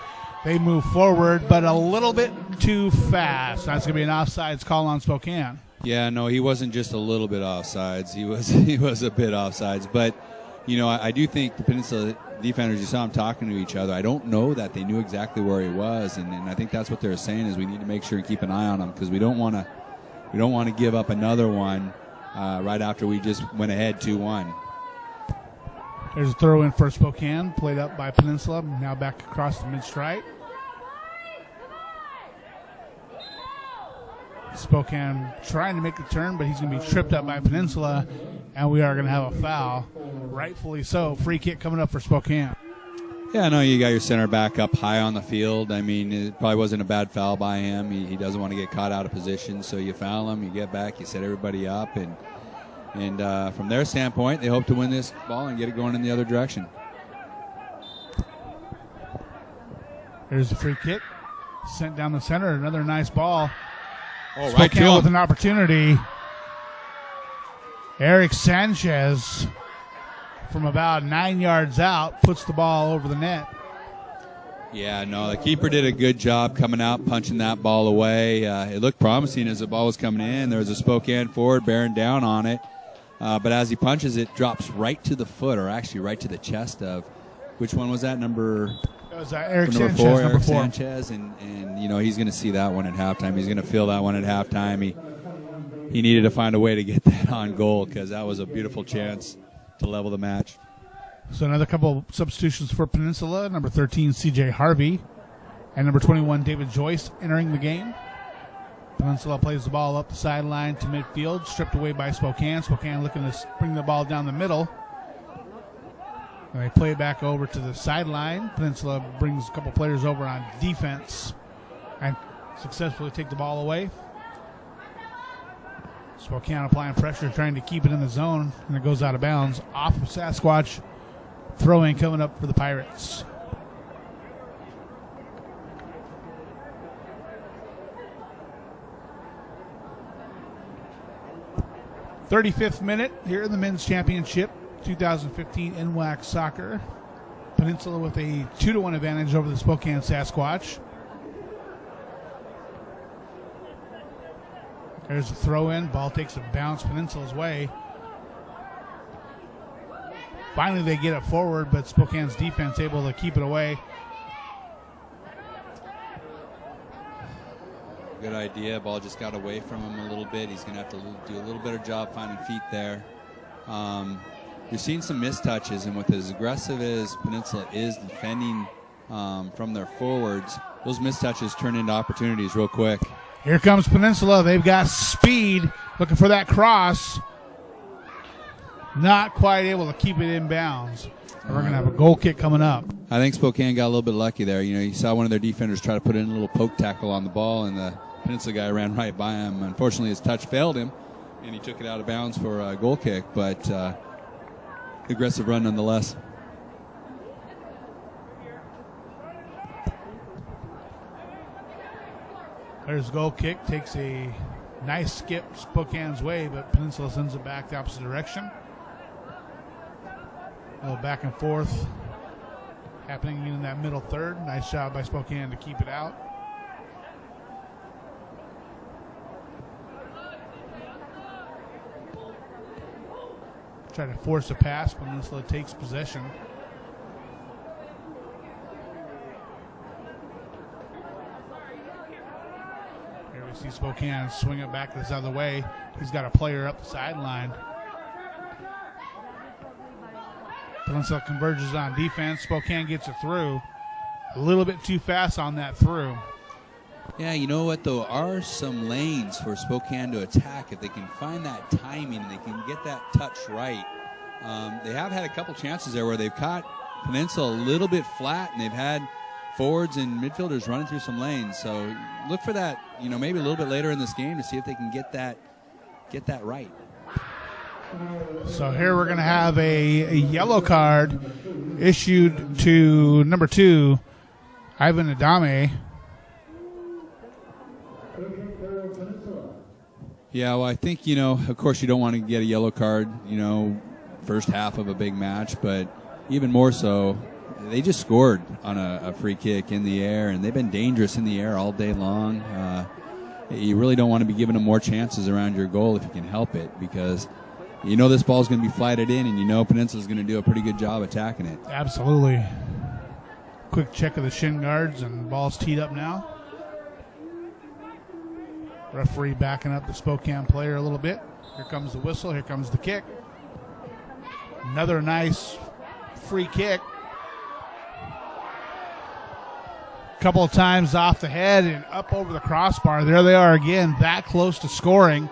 They move forward, but a little bit too fast. That's going to be an offsides call on Spokane. Yeah, no, he wasn't just a little bit offsides. He was a bit offsides. But, I do think the Peninsula defenders, you saw them talking to each other. I don't know that they knew exactly where he was, and I think that's what they're saying is we need to make sure and keep an eye on him because we don't want to give up another one right after we just went ahead 2-1. There's a throw in for Spokane, played up by Peninsula, now back across the mid-stripe. Spokane trying to make the turn, but he's going to be tripped up by Peninsula, and we are going to have a foul. Rightfully so. Free kick coming up for Spokane. Yeah, I know you got your center back up high on the field. I mean, it probably wasn't a bad foul by him. He doesn't want to get caught out of position, so you foul him, you get back, you set everybody up, and from their standpoint, they hope to win this ball and get it going in the other direction. There's a free kick. Sent down the center. Another nice ball. Oh, right Spokane with an opportunity. Eric Sanchez from about 9 yards out puts the ball over the net. Yeah, no, the keeper did a good job coming out, punching that ball away. It looked promising as the ball was coming in. There was a Spokane forward bearing down on it. But as he punches, it drops right to the foot, or actually right to the chest of, which one was that? Number Eric number Sanchez, four, number Eric 4. Sanchez, and he's going to see that one at halftime. He's going to feel that one at halftime. He needed to find a way to get that on goal because that was a beautiful chance to level the match. So another couple substitutions for Peninsula. Number 13, C.J. Harvey, and number 21, David Joyce entering the game. Peninsula plays the ball up the sideline to midfield, stripped away by Spokane. Spokane looking to bring the ball down the middle. And they play it back over to the sideline. Peninsula brings a couple players over on defense and successfully take the ball away. Spokane applying pressure, trying to keep it in the zone, and it goes out of bounds. Off of Sasquatch. Throw-in coming up for the Pirates. '35th minute here in the Men's Championship, 2015 NWAC Soccer. Peninsula with a 2-1 advantage over the Spokane Sasquatch. There's a throw-in. Ball takes a bounce Peninsula's way. Finally, they get it forward, but Spokane's defense able to keep it away. Good idea. Ball just got away from him a little bit. He's going to have to do a little better job finding feet there. You're seeing some mistouches, and with as aggressive as Peninsula is defending from their forwards, those mistouches turn into opportunities real quick. Here comes Peninsula. They've got speed, looking for that cross. Not quite able to keep it in bounds. We're going to have a goal kick coming up. I think Spokane got a little bit lucky there. You know, you saw one of their defenders try to put in a little poke tackle on the ball, and the Peninsula guy ran right by him. Unfortunately, his touch failed him, and he took it out of bounds for a goal kick, but aggressive run nonetheless. There's a goal kick. Takes a nice skip Spokane's way, but Peninsula sends it back the opposite direction. A little back and forth happening in that middle third. Nice job by Spokane to keep it out. Try to force a pass. Peninsula takes possession. Here we see Spokane swing it back this other way. He's got a player up the sideline. Peninsula converges on defense. Spokane gets it through. A little bit too fast on that through. Yeah, you know what, though? Are some lanes for Spokane to attack if they can find that timing and they can get that touch right. They have had a couple chances there where they've caught Peninsula a little bit flat, and they've had forwards and midfielders running through some lanes. So look for that, you know, maybe a little bit later in this game to see if they can get that right. So here we're going to have a yellow card issued to number 2, Ivan Adame. Yeah, well, I think, you know, of course you don't want to get a yellow card, you know, first half of a big match, but even more so, they just scored on a free kick in the air, and they've been dangerous in the air all day long. You really don't want to be giving them more chances around your goal if you can help it, because you know this ball's going to be flighted in, and you know Peninsula's going to do a pretty good job attacking it. Absolutely. Quick check of the shin guards, and ball's teed up now. Referee backing up the Spokane player a little bit. Here comes the whistle. Here comes the kick. Another nice free kick. Couple of times off the head and up over the crossbar. There they are again, that close to scoring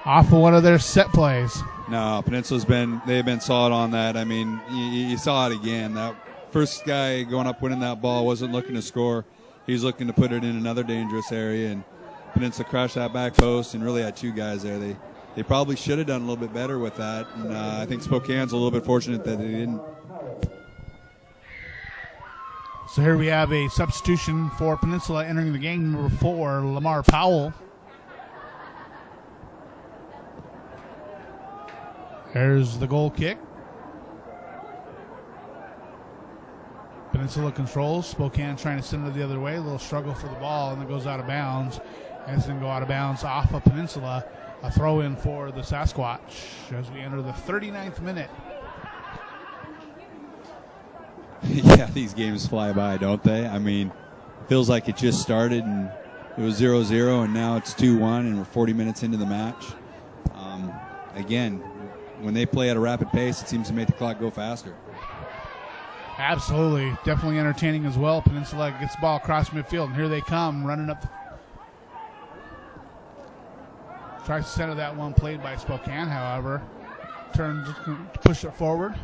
off of one of their set plays. No, they've been solid on that. I mean, you saw it again. That first guy going up winning that ball wasn't looking to score. He's looking to put it in another dangerous area, and Peninsula crashed that back post and really had 2 guys there. They probably should have done a little bit better with that, and I think Spokane's a little bit fortunate that they didn't. So here we have a substitution for Peninsula entering the game, number 4, Lamar Powell. There's the goal kick. Peninsula controls. Spokane trying to send it the other way. A little struggle for the ball, and it goes out of bounds. And it's going to go out of bounds off of Peninsula. A throw in for the Sasquatch as we enter the 39th minute. Yeah, these games fly by, don't they? I mean, feels like it just started and it was 0-0, and now it's 2-1, and we're 40 minutes into the match. Again, when they play at a rapid pace, it seems to make the clock go faster. Absolutely. Definitely entertaining as well. Peninsula gets the ball across midfield, and here they come running up. Tries to center that one, played by Spokane, however. Turns to push it forward.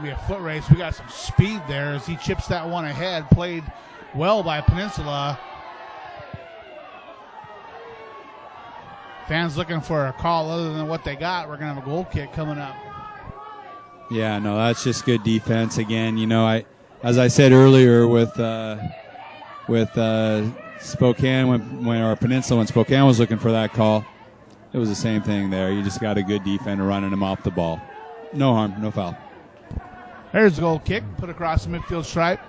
Be a foot race. We got some speed there as he chips that one ahead. Played well by Peninsula. Fans looking for a call other than what they got. We're going to have a goal kick coming up. Yeah, no, that's just good defense. Again, you know, as I said earlier with Spokane when Peninsula, when Spokane was looking for that call, it was the same thing there. You just got a good defender running him off the ball. No harm, no foul. There's the goal kick, put across the midfield stripe.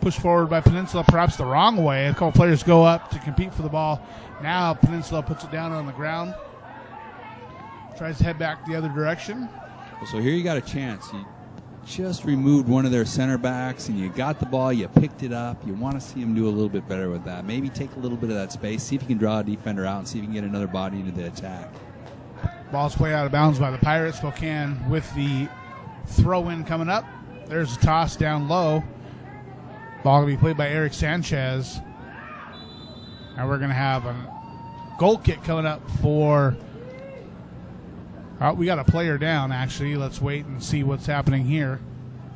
Pushed forward by Peninsula, perhaps the wrong way. A couple players go up to compete for the ball. Now Peninsula puts it down on the ground. Tries to head back the other direction. So here you got a chance. just removed one of their center backs and you got the ball, you picked it up. You want to see him do a little bit better with that. Maybe take a little bit of that space, see if you can draw a defender out and see if you can get another body into the attack. Ball's played out of bounds by the Pirates. Spokane with the throw-in coming up. There's a toss down low. Ball going to be played by Eric Sanchez. And we're going to have a goal kick coming up for... we got a player down, actually. Let's wait and see what's happening here.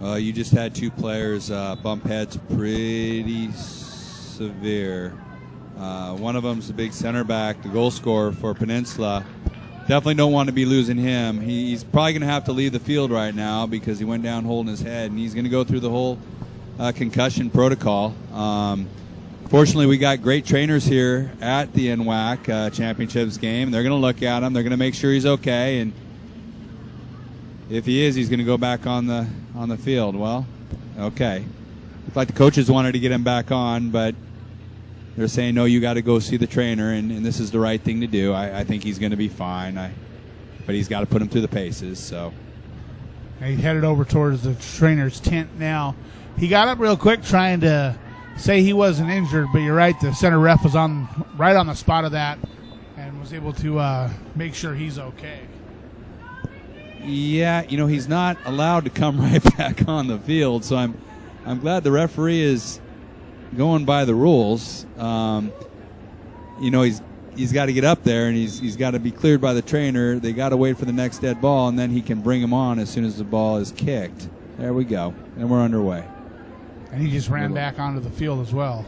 You just had two players bump heads pretty severe. One of them's the big center back, the goal scorer for Peninsula. Definitely don't want to be losing him. He's probably going to have to leave the field right now because he went down holding his head, and he's going to go through the whole concussion protocol. Fortunately, we got great trainers here at the NWAC Championships game. They're going to look at him. They're going to make sure he's okay, and if he is, he's going to go back on the field. Well, okay. Looks like the coaches wanted to get him back on, but they're saying, no, you got to go see the trainer, and this is the right thing to do. I think he's going to be fine, but he's got to put him through the paces. So he's headed over towards the trainer's tent now. He got up real quick trying to say he wasn't injured, but you're right, the center ref was right on the spot of that and was able to make sure he's okay. Yeah, he's not allowed to come right back on the field, so I'm glad the referee is going by the rules. He's got to get up there, and he's got to be cleared by the trainer. They got to wait for the next dead ball, and then he can bring him on as soon as the ball is kicked. There we go, and we're underway. And he just ran back onto the field as well.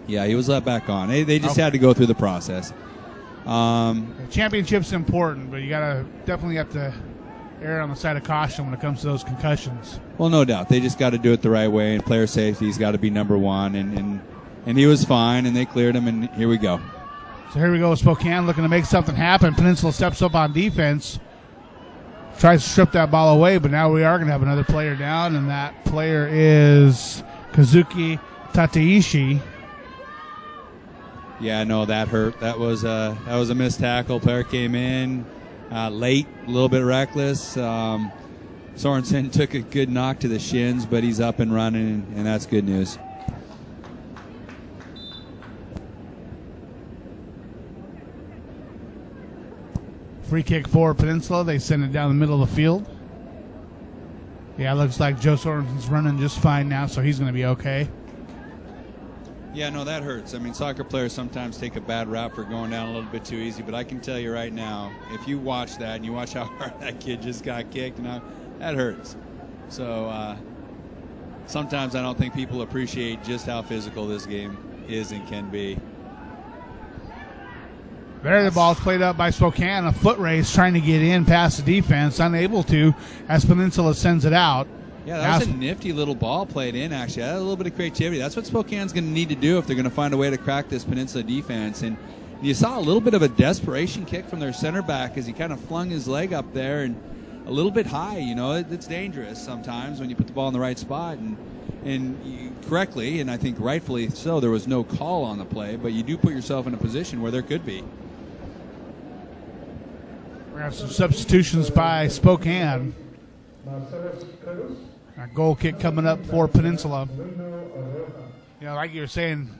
Yeah, he was let back on. They just had to go through the process. The championship's important, but you definitely have to err on the side of caution when it comes to those concussions. Well, no doubt. They just got to do it the right way, and player safety's got to be number one. And he was fine, and they cleared him, and here we go. So here we go with Spokane looking to make something happen. Peninsula steps up on defense, tries to strip that ball away, but now we are going to have another player down, and that player is Kazuki Tateishi. Yeah, no, that hurt. That was a missed tackle. Player came in late, a little bit reckless. Sorensen took a good knock to the shins, but he's up and running, and that's good news. Free kick for Peninsula. They send it down the middle of the field. Yeah, it looks like Joe Sorensen's running just fine now, so he's going to be okay. Yeah, no, that hurts. I mean, soccer players sometimes take a bad rap for going down a little bit too easy, but I can tell you right now, if you watch that and you watch how hard that kid just got kicked, that hurts. So sometimes I don't think people appreciate just how physical this game is and can be. There, the ball's played up by Spokane. A foot race trying to get in past the defense, unable to, as Peninsula sends it out. Yeah, that was a nifty little ball played in, actually. That had a little bit of creativity. That's what Spokane's going to need to do if they're going to find a way to crack this Peninsula defense. And you saw a little bit of a desperation kick from their center back as he kind of flung his leg up there and a little bit high. It's dangerous sometimes when you put the ball in the right spot. And correctly, and I think rightfully so, there was no call on the play, but you do put yourself in a position where there could be. We have some substitutions by Spokane. A goal kick coming up for Peninsula. Like you were saying,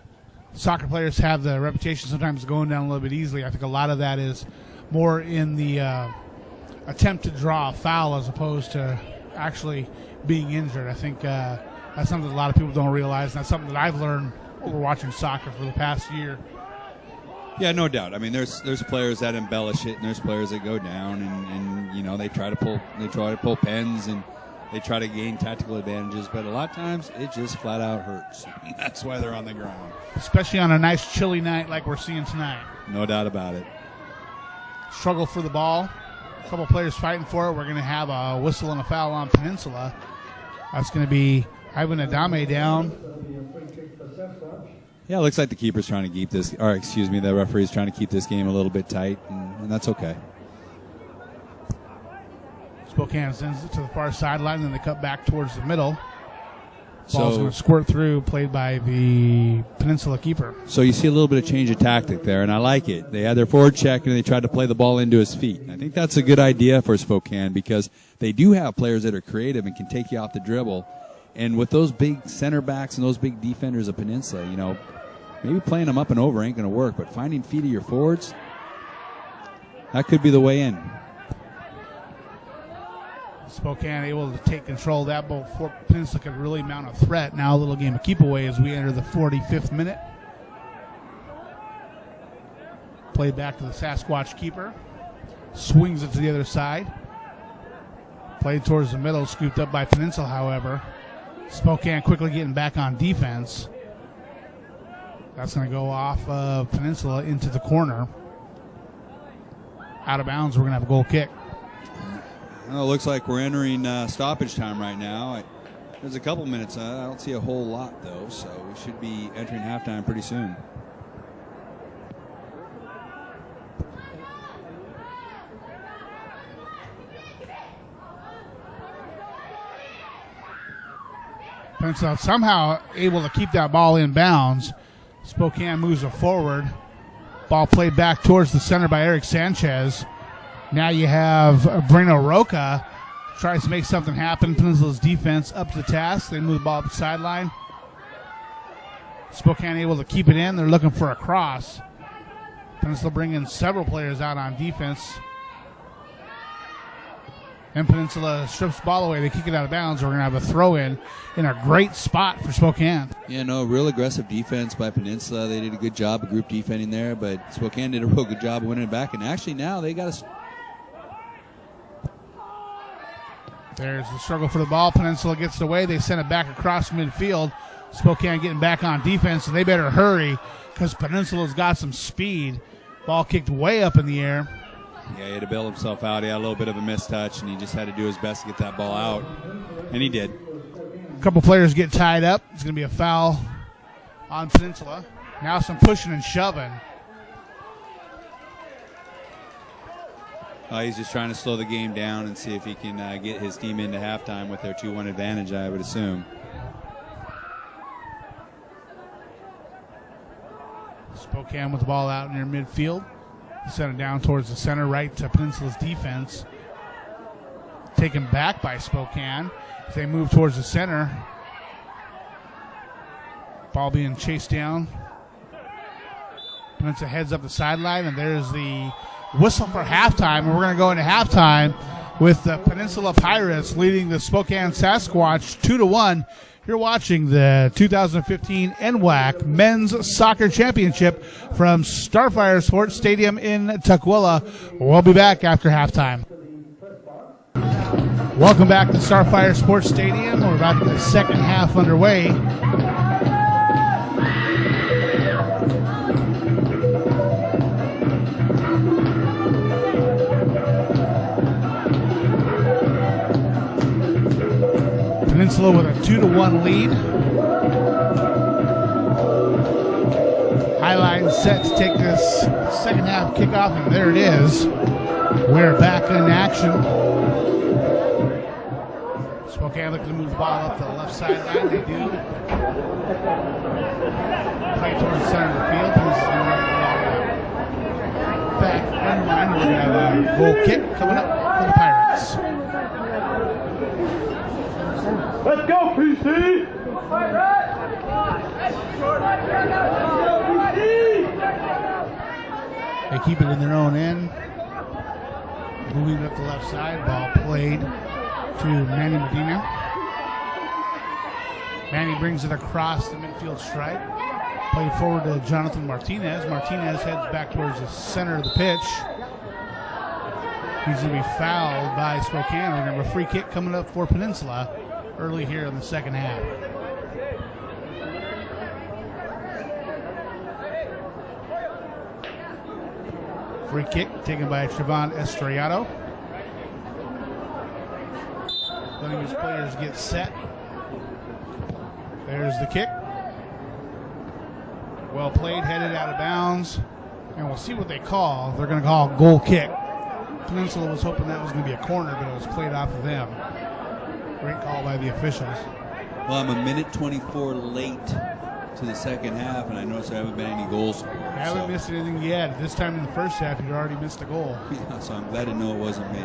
soccer players have the reputation sometimes of going down a little bit easily. I think a lot of that is more in the attempt to draw a foul as opposed to actually being injured. I think that's something that a lot of people don't realize, and that's something that I've learned over watching soccer for the past year. Yeah, no doubt. I mean, there's players that embellish it, and there's players that go down, and they try to pull pens, and they try to gain tactical advantages. But a lot of times, it just flat out hurts. That's why they're on the ground. Especially on a nice chilly night like we're seeing tonight. No doubt about it. Struggle for the ball. A couple players fighting for it. We're going to have a whistle and a foul on Peninsula. That's going to be Ivan Adame down. Yeah, it looks like the keeper's trying to keep this, the referee's trying to keep this game a little bit tight, and that's okay. Spokane sends it to the far sideline, then they cut back towards the middle. Ball's going to squirt through, played by the Peninsula keeper. So you see a little bit of change of tactic there, and I like it. They had their forward check, and they tried to play the ball into his feet. I think that's a good idea for Spokane because they do have players that are creative and can take you off the dribble. And with those big center backs and those big defenders of Peninsula, you know, maybe playing them up and over ain't going to work, but finding feet of your forwards, that could be the way in. Spokane able to take control of that ball before Peninsula could really mount a threat. Now a little game of keep away as we enter the 45th minute. Played back to the Sasquatch keeper. Swings it to the other side. Played towards the middle, scooped up by Peninsula, however. Spokane quickly getting back on defense. That's going to go off of Peninsula into the corner. Out of bounds, we're going to have a goal kick. Well, it looks like we're entering stoppage time right now. There's a couple minutes. I don't see a whole lot, though, so we should be entering halftime pretty soon. Peninsula somehow able to keep that ball in bounds. Spokane moves it forward. Ball played back towards the center by Eric Sanchez. Now you have Breno Roca tries to make something happen. Peninsula's defense up to the task. They move the ball up the sideline. Spokane able to keep it in. They're looking for a cross. Peninsula bringing several players out on defense. And Peninsula strips the ball away. They kick it out of bounds. We're going to have a throw-in in a great spot for Spokane. Yeah, no, real aggressive defense by Peninsula. They did a good job of group defending there, but Spokane did a real good job of winning it back. And actually now they got a... There's the struggle for the ball. Peninsula gets it away. They send it back across midfield. Spokane getting back on defense, and they better hurry because Peninsula's got some speed. Ball kicked way up in the air. Yeah, he had to bail himself out. He had a little bit of a mistouch, and he just had to do his best to get that ball out, and he did. A couple players get tied up. It's going to be a foul on Peninsula. Now some pushing and shoving. He's just trying to slow the game down and see if he can get his team into halftime with their 2-1 advantage, I would assume. Spokane with the ball out near midfield. Sent it down towards the center, right to Peninsula's defense. Taken back by Spokane as they move towards the center. Ball being chased down. Peninsula heads up the sideline, and there's the whistle for halftime. And we're going to go into halftime with the Peninsula Pirates leading the Spokane Sasquatch 2-1. You're watching the 2015 NWAC Men's Soccer Championship from Starfire Sports Stadium in Tukwila. We'll be back after halftime. Welcome back to Starfire Sports Stadium. We're about to get the second half underway. Peninsula with a 2-1 lead. Highline set to take this second half kickoff, and there it is. We're back in action. Spokane looking to move the ball up the left sideline. They do. Play towards the center of the field. This is going to back end line. We're going to have a goal kick coming up for the Pirates. Let's go, PC! They keep it in their own end. Moving up the left side. Ball played to Manny Medina. Manny brings it across the midfield stripe. Played forward to Jonathan Martinez. Martinez heads back towards the center of the pitch. He's going to be fouled by Spokane. We're going to have a free kick coming up for Peninsula early here in the second half. Free kick taken by Trevon Estrellado. Letting his players get set. There's the kick. Well played, headed out of bounds. And we'll see what they call. They're going to call a goal kick. Peninsula was hoping that was going to be a corner, but it was played off of them. Great call by the officials. Well, I'm a minute 24 late to the second half, and I noticed there haven't been any goals. I haven't missed anything yet. This time in the first half, you'd already missed a goal. Yeah, so I'm glad to know it wasn't me.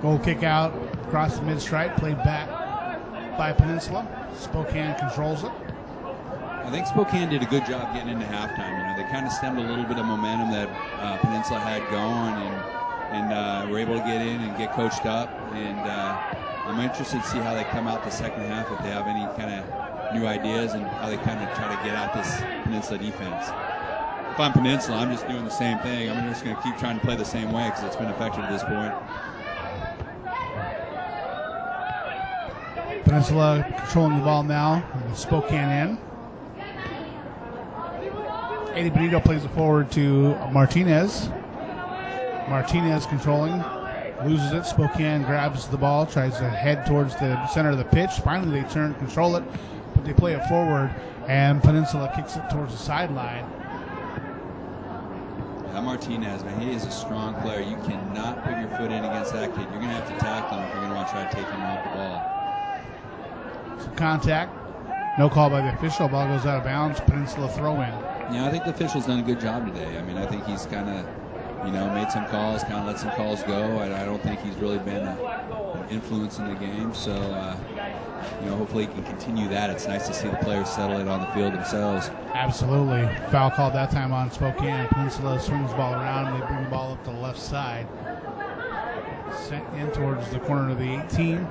Goal kick out across the mid-stripe, played back by Peninsula. Spokane controls it. I think Spokane did a good job getting into halftime. You know, they kind of stemmed a little bit of momentum that Peninsula had going, and were able to get in and get coached up. And I'm interested to see how they come out the second half, if they have any kind of new ideas and how they kind of try to get out this Peninsula defense. If I'm Peninsula, I'm just doing the same thing. I'm just going to keep trying to play the same way because it's been effective at this point. Peninsula controlling the ball now. Spokane in. Eddie Benito plays it forward to Martinez. Martinez controlling, loses it. Spokane grabs the ball, tries to head towards the center of the pitch. Finally, they turn, control it, but they play it forward, and Peninsula kicks it towards the sideline. Yeah, Martinez, man, he is a strong player. You cannot put your foot in against that kid. You're going to have to tackle him if you're going to want to try to take him off the ball. Some contact. No call by the official. Ball goes out of bounds. Peninsula throw in. Yeah, I think the official's done a good job today. I mean, I think he's kind of, made some calls, kind of let some calls go. I don't think he's really been an influence in the game. So, hopefully he can continue that. It's nice to see the players settle it on the field themselves. Absolutely. Foul called that time on Spokane. Peninsula swings the ball around, and they bring the ball up to the left side. Sent in towards the corner of the 18.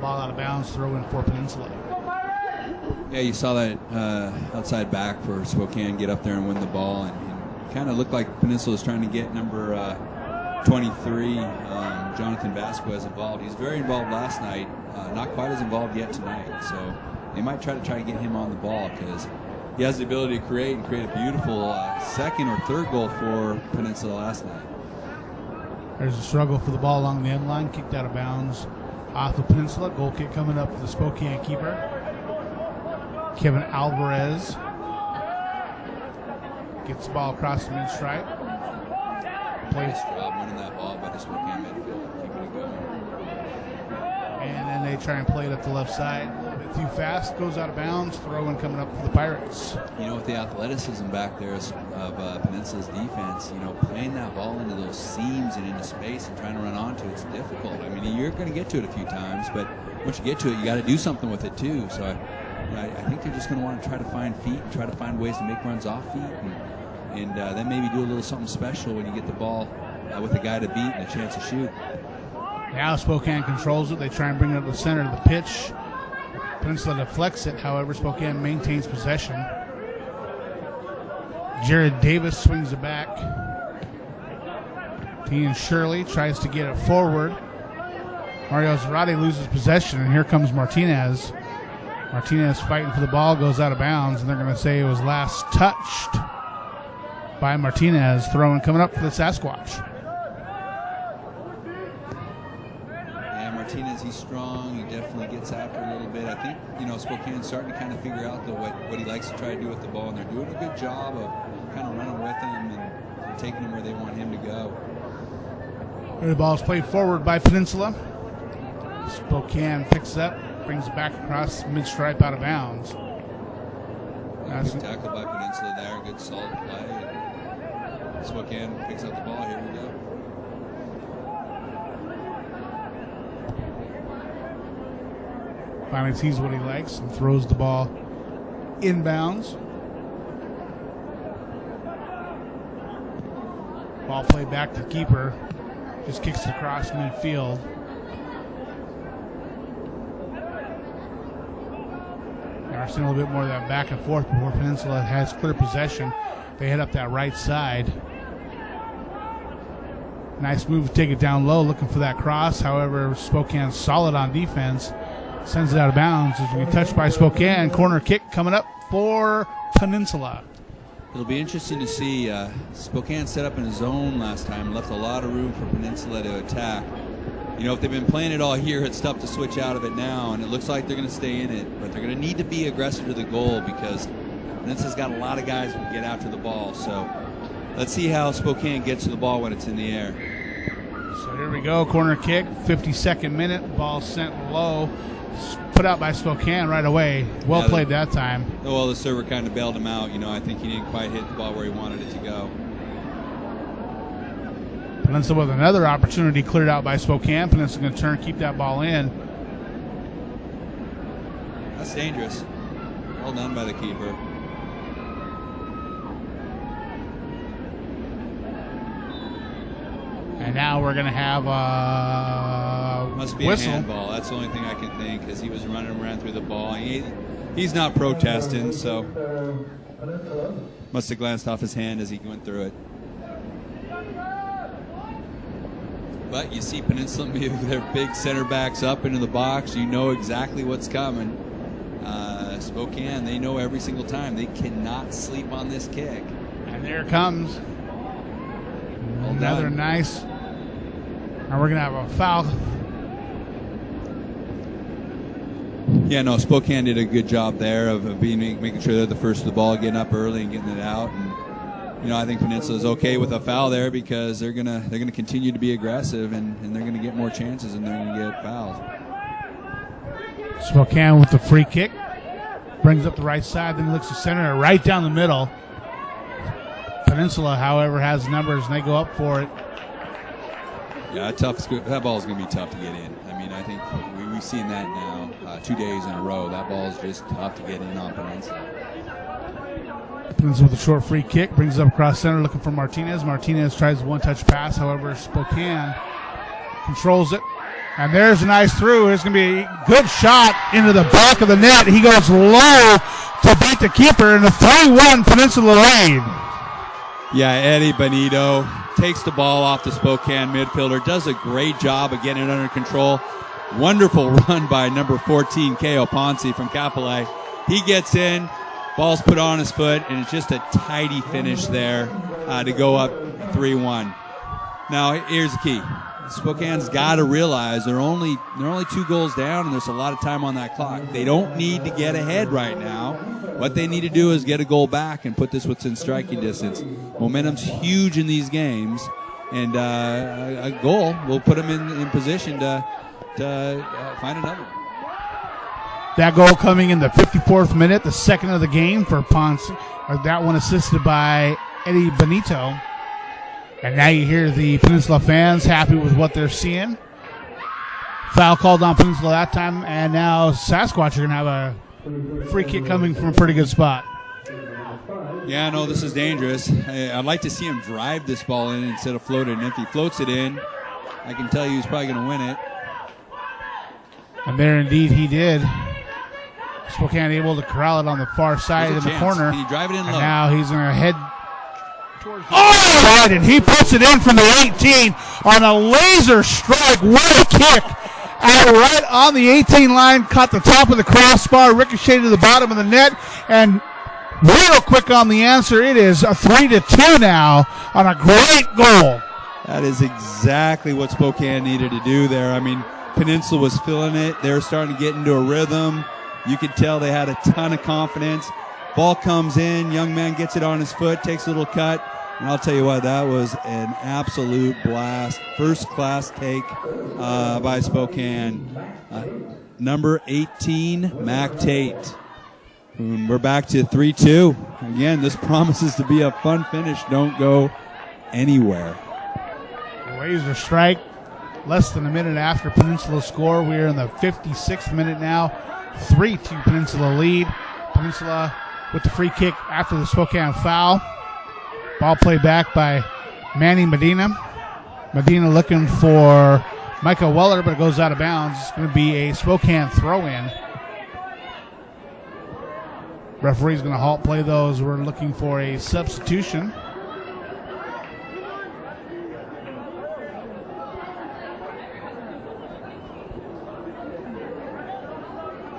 Ball out of bounds, throw in for Peninsula. Yeah, you saw that outside back for Spokane get up there and win the ball, and kind of looked like Peninsula was trying to get number 23, Jonathan Vasquez, involved. He was very involved last night, not quite as involved yet tonight. So they might try to get him on the ball because he has the ability to create a beautiful second or third goal for Peninsula last night. There's a struggle for the ball along the end line, kicked out of bounds off the Peninsula. Goal kick coming up for the Spokane keeper, Kevin Alvarez. Gets the ball across the mid-stripe. Nice job winning that ball by the Spokane midfield, keeping it going. And then they try and play it up the left side. A little bit too fast, goes out of bounds. Throw-in coming up for the Pirates. With the athleticism back there of Peninsula's defense, playing that ball into those seams and into space and trying to run onto it's difficult. I mean, you're going to get to it a few times, but once you get to it, you got to do something with it too. So I think they're just going to want to try to find feet and try to find ways to make runs off feet and then maybe do a little something special when you get the ball with a guy to beat and a chance to shoot. Now Spokane controls it. They try and bring it up to the center of the pitch. Peninsula deflects it. However, Spokane maintains possession. Jared Davis swings it back. Ian Shirley tries to get it forward. Mario Zarate loses possession, and here comes Martinez. Martinez fighting for the ball, goes out of bounds, and they're going to say it was last touched by Martinez. Throwing coming up for the Sasquatch. Yeah, Martinez, he's strong. He definitely gets after a little bit. I think, Spokane's starting to kind of figure out what he likes to try to do with the ball, and they're doing a good job of kind of running with him and taking him where they want him to go. The ball's played forward by Peninsula. Spokane picks up, brings it back across mid-stripe out of bounds. Good tackle by Peninsula there, good solid play. And Spokane picks up the ball, here we go. Finally sees what he likes and throws the ball inbounds. Ball played back to the keeper. Just kicks it across midfield. We're seeing a little bit more of that back and forth before Peninsula has clear possession. They head up that right side. Nice move to take it down low, looking for that cross. However, Spokane's solid on defense. Sends it out of bounds as we get touched by Spokane. Corner kick coming up for Peninsula. It'll be interesting to see. Spokane set up in a zone last time, left a lot of room for Peninsula to attack. If they've been playing it all year, it's tough to switch out of it now, and it looks like they're going to stay in it. But they're going to need to be aggressive to the goal because Peninsula's got a lot of guys who can get after the ball. So let's see how Spokane gets to the ball when it's in the air. So here we go, corner kick, 52nd minute, ball sent low, put out by Spokane right away. Well played that time. Well, the server kind of bailed him out. I think he didn't quite hit the ball where he wanted it to go. Peninsula with another opportunity cleared out by Spokane. Peninsula going to turn, keep that ball in. That's dangerous. Well done by the keeper. And now we're going to have a Must be whistle. A handball. That's the only thing I can think, because he was ran through the ball. He's not protesting, so must have glanced off his hand as he went through it. But you see Peninsula move their big center backs up into the box. You know exactly what's coming. Spokane, they know every single time. They cannot sleep on this kick. And there it comes. Another nice. And we're going to have a foul. Yeah, no, Spokane did a good job there of making sure they're the first to the ball, getting up early and getting it out. And I think Peninsula is okay with a foul there, because they're gonna continue to be aggressive, and they're gonna get more chances, and they're gonna get fouled. Spokane with the free kick, brings up the right side, then looks to center it right down the middle. Peninsula, however, has numbers, and they go up for it. Yeah, that ball is going to be tough to get in. I think we've seen that now 2 days in a row. That ball is just tough to get in on Peninsula. Peninsula with a short free kick, brings it up across center, looking for Martinez. Martinez tries a one-touch pass, however, Spokane controls it. And there's a nice through. There's going to be a good shot into the back of the net. He goes low to beat the keeper in the 3-1 Peninsula lead. Yeah, Eddie Benito takes the ball off the Spokane midfielder, does a great job of getting it under control. Wonderful run by number 14, K.O. Ponce from Kapolei. He gets in, ball's put on his foot, and it's just a tidy finish there to go up 3-1. Now, here's the key. Spokane's got to realize they're only 2 goals down, and there's a lot of time on that clock. They don't need to get ahead right now. What they need to do is get a goal back and put this within striking distance. Momentum's huge in these games, and a goal will put them in position to find another one. That goal coming in the 54th minute, the second of the game for Ponce. That one assisted by Eddie Benito. And now you hear the Peninsula fans happy with what they're seeing. Foul called on Peninsula that time, and now Sasquatch are going to have a free kick coming from a pretty good spot. Yeah, no, this is dangerous. I'd like to see him drive this ball in instead of float it. And if he floats it in, I can tell you he's probably going to win it. And there indeed he did. Spokane able to corral it on the far side in the corner. Can he drive it in low? And now he's going to head towards the side, and he puts it in from the 18 on a laser strike. What a kick! Right on the 18 line, caught the top of the crossbar, ricocheted to the bottom of the net, and real quick on the answer. It is a 3-2 now on a great goal. That is exactly what Spokane needed to do there. Peninsula was feeling it. They were starting to get into a rhythm. You could tell they had a ton of confidence. Ball comes in, young man gets it on his foot, takes a little cut, and I'll tell you what, that was an absolute blast. First class take by Spokane. Number 18, Mac Tate. And we're back to 3-2. Again, this promises to be a fun finish. Don't go anywhere. Laser strike. Less than a minute after Peninsula score. We are in the 56th minute now. 3-2 Peninsula lead. Peninsula with the free kick after the Spokane foul. Ball played back by Manny Medina. Medina looking for Michael Weller, but it goes out of bounds. It's going to be a Spokane throw-in. Referee's going to halt play those. We're looking for a substitution.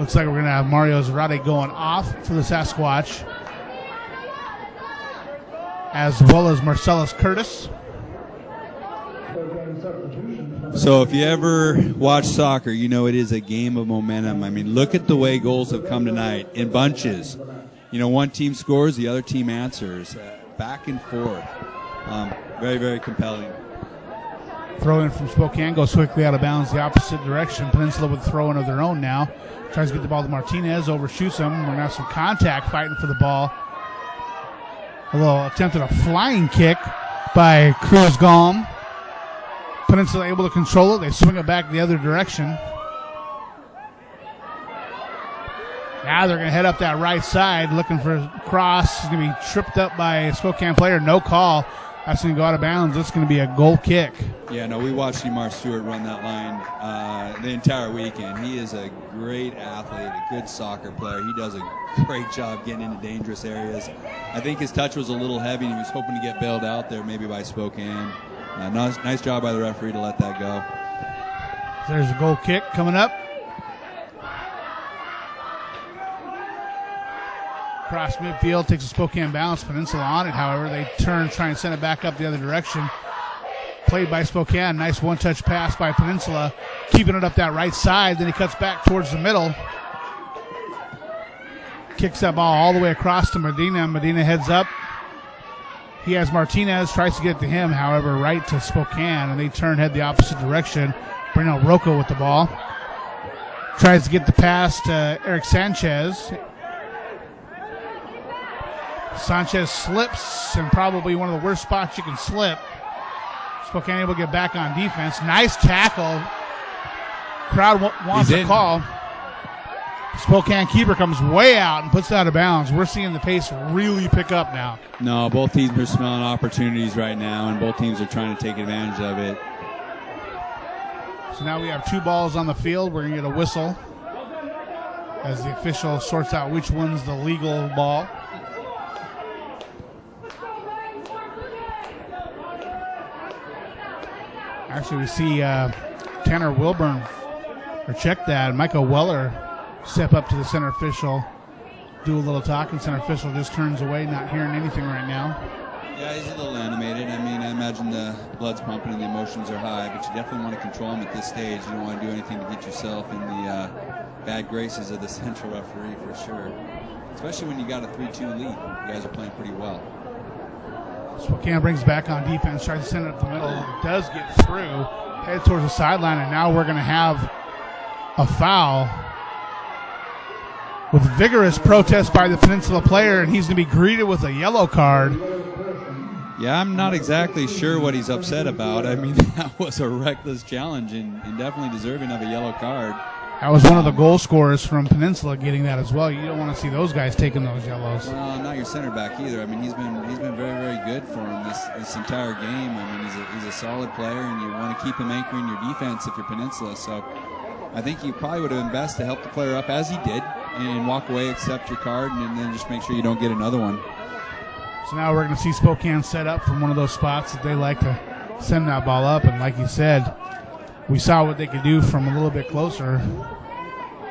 Looks like we're going to have Mario Zarate going off for the Sasquatch, as well as Marcellus Curtis. So if you ever watch soccer, you know it is a game of momentum. Look at the way goals have come tonight in bunches. One team scores, the other team answers. Back and forth. Very, very compelling. Throw in from Spokane goes quickly out of bounds the opposite direction. Peninsula with a throw in of their own now. Tries to get the ball to Martinez, overshoots him. We're going to have some contact fighting for the ball. A little attempt at a flying kick by Cruz Gom. Peninsula able to control it. They swing it back the other direction. Now they're going to head up that right side looking for a cross. He's going to be tripped up by a Spokane player. No call. That's going to go out of bounds. It's going to be a goal kick. Yeah, no, we watched Emar Stewart run that line the entire weekend. He is a great athlete, a good soccer player. He does a great job getting into dangerous areas. I think his touch was a little heavy, and he was hoping to get bailed out there maybe by Spokane. Nice job by the referee to let that go. There's a goal kick coming up. Cross midfield, takes a Spokane bounce. Peninsula on it, however. They turn, try and send it back up the other direction. Played by Spokane. Nice one-touch pass by Peninsula. Keeping it up that right side. Then he cuts back towards the middle. Kicks that ball all the way across to Medina. Medina heads up. He has Martinez, tries to get to him, however, right to Spokane. And they turn, head the opposite direction. Bruno Rocco with the ball. Tries to get the pass to Eric Sanchez. Sanchez slips in probably one of the worst spots you can slip. Spokane able to get back on defense. Nice tackle. Crowd wants a call. Spokane keeper comes way out and puts it out of bounds. We're seeing the pace really pick up now. No, both teams are smelling opportunities right now, and both teams are trying to take advantage of it. So now we have 2 balls on the field. We're going to get a whistle as the official sorts out which one's the legal ball. Actually, we see Tanner Wilburn, or check that, Michael Weller step up to the center official, do a little talking. Center official just turns away, not hearing anything right now. Yeah, he's a little animated. I mean, I imagine the blood's pumping and the emotions are high, but you definitely want to control him at this stage. You don't want to do anything to get yourself in the bad graces of the central referee for sure, especially when you got a 3-2 lead. You guys are playing pretty well. Spokane brings back on defense, tries to send it up the middle. It does get through, head towards the sideline, and now we're going to have a foul with vigorous protest by the Peninsula player, and he's going to be greeted with a yellow card. Yeah, I'm not exactly sure what he's upset about. I mean, that was a reckless challenge and definitely deserving of a yellow card. That was one of the goal scorers from Peninsula getting that as well. You don't want to see those guys taking those yellows. Well, not your center back either. I mean, he's been very, very good for him this entire game. I mean, he's a solid player, and you want to keep him anchoring your defense if you're Peninsula. So I think you probably would have been best to help the player up as he did and walk away, accept your card, and then just make sure you don't get another one. So now we're going to see Spokane set up from one of those spots that they like to send that ball up. And like you said, we saw what they could do from a little bit closer.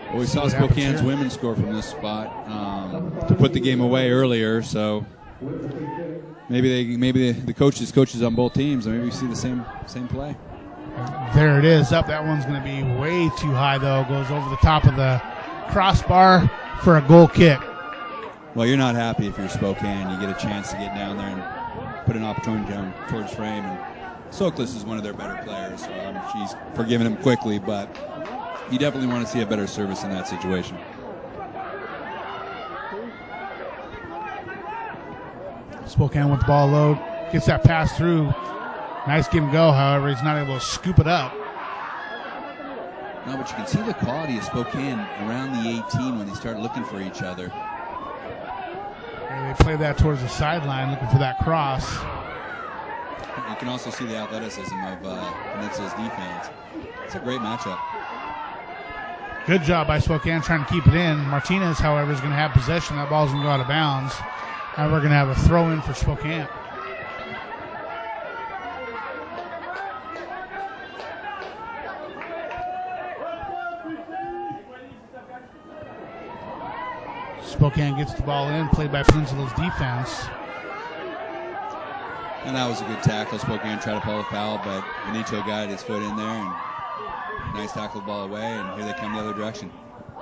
Well, we saw Spokane's women score from this spot to put the game away earlier. So maybe the coaches on both teams, and maybe we see the same play. There it is. Up. That one's going to be way too high, though. Goes over the top of the crossbar for a goal kick. Well, you're not happy if you're Spokane. You get a chance to get down there and put an opportunity down towards frame. And Soklas is one of their better players, so she's forgiving him quickly, but you definitely want to see a better service in that situation. Spokane with the ball low. Gets that pass through. Nice give and go, however, he's not able to scoop it up. No, but you can see the quality of Spokane around the 18 when they start looking for each other. And they play that towards the sideline, looking for that cross. You can also see the athleticism of Peninsula's defense. It's a great matchup. Good job by Spokane trying to keep it in. Martinez, however, is going to have possession. That ball's going to go out of bounds. And we're going to have a throw in for Spokane. Spokane gets the ball in, played by Peninsula's defense. And that was a good tackle. Spokane tried to pull a foul, but Benito got his foot in there, and nice tackle, ball away, and here they come the other direction.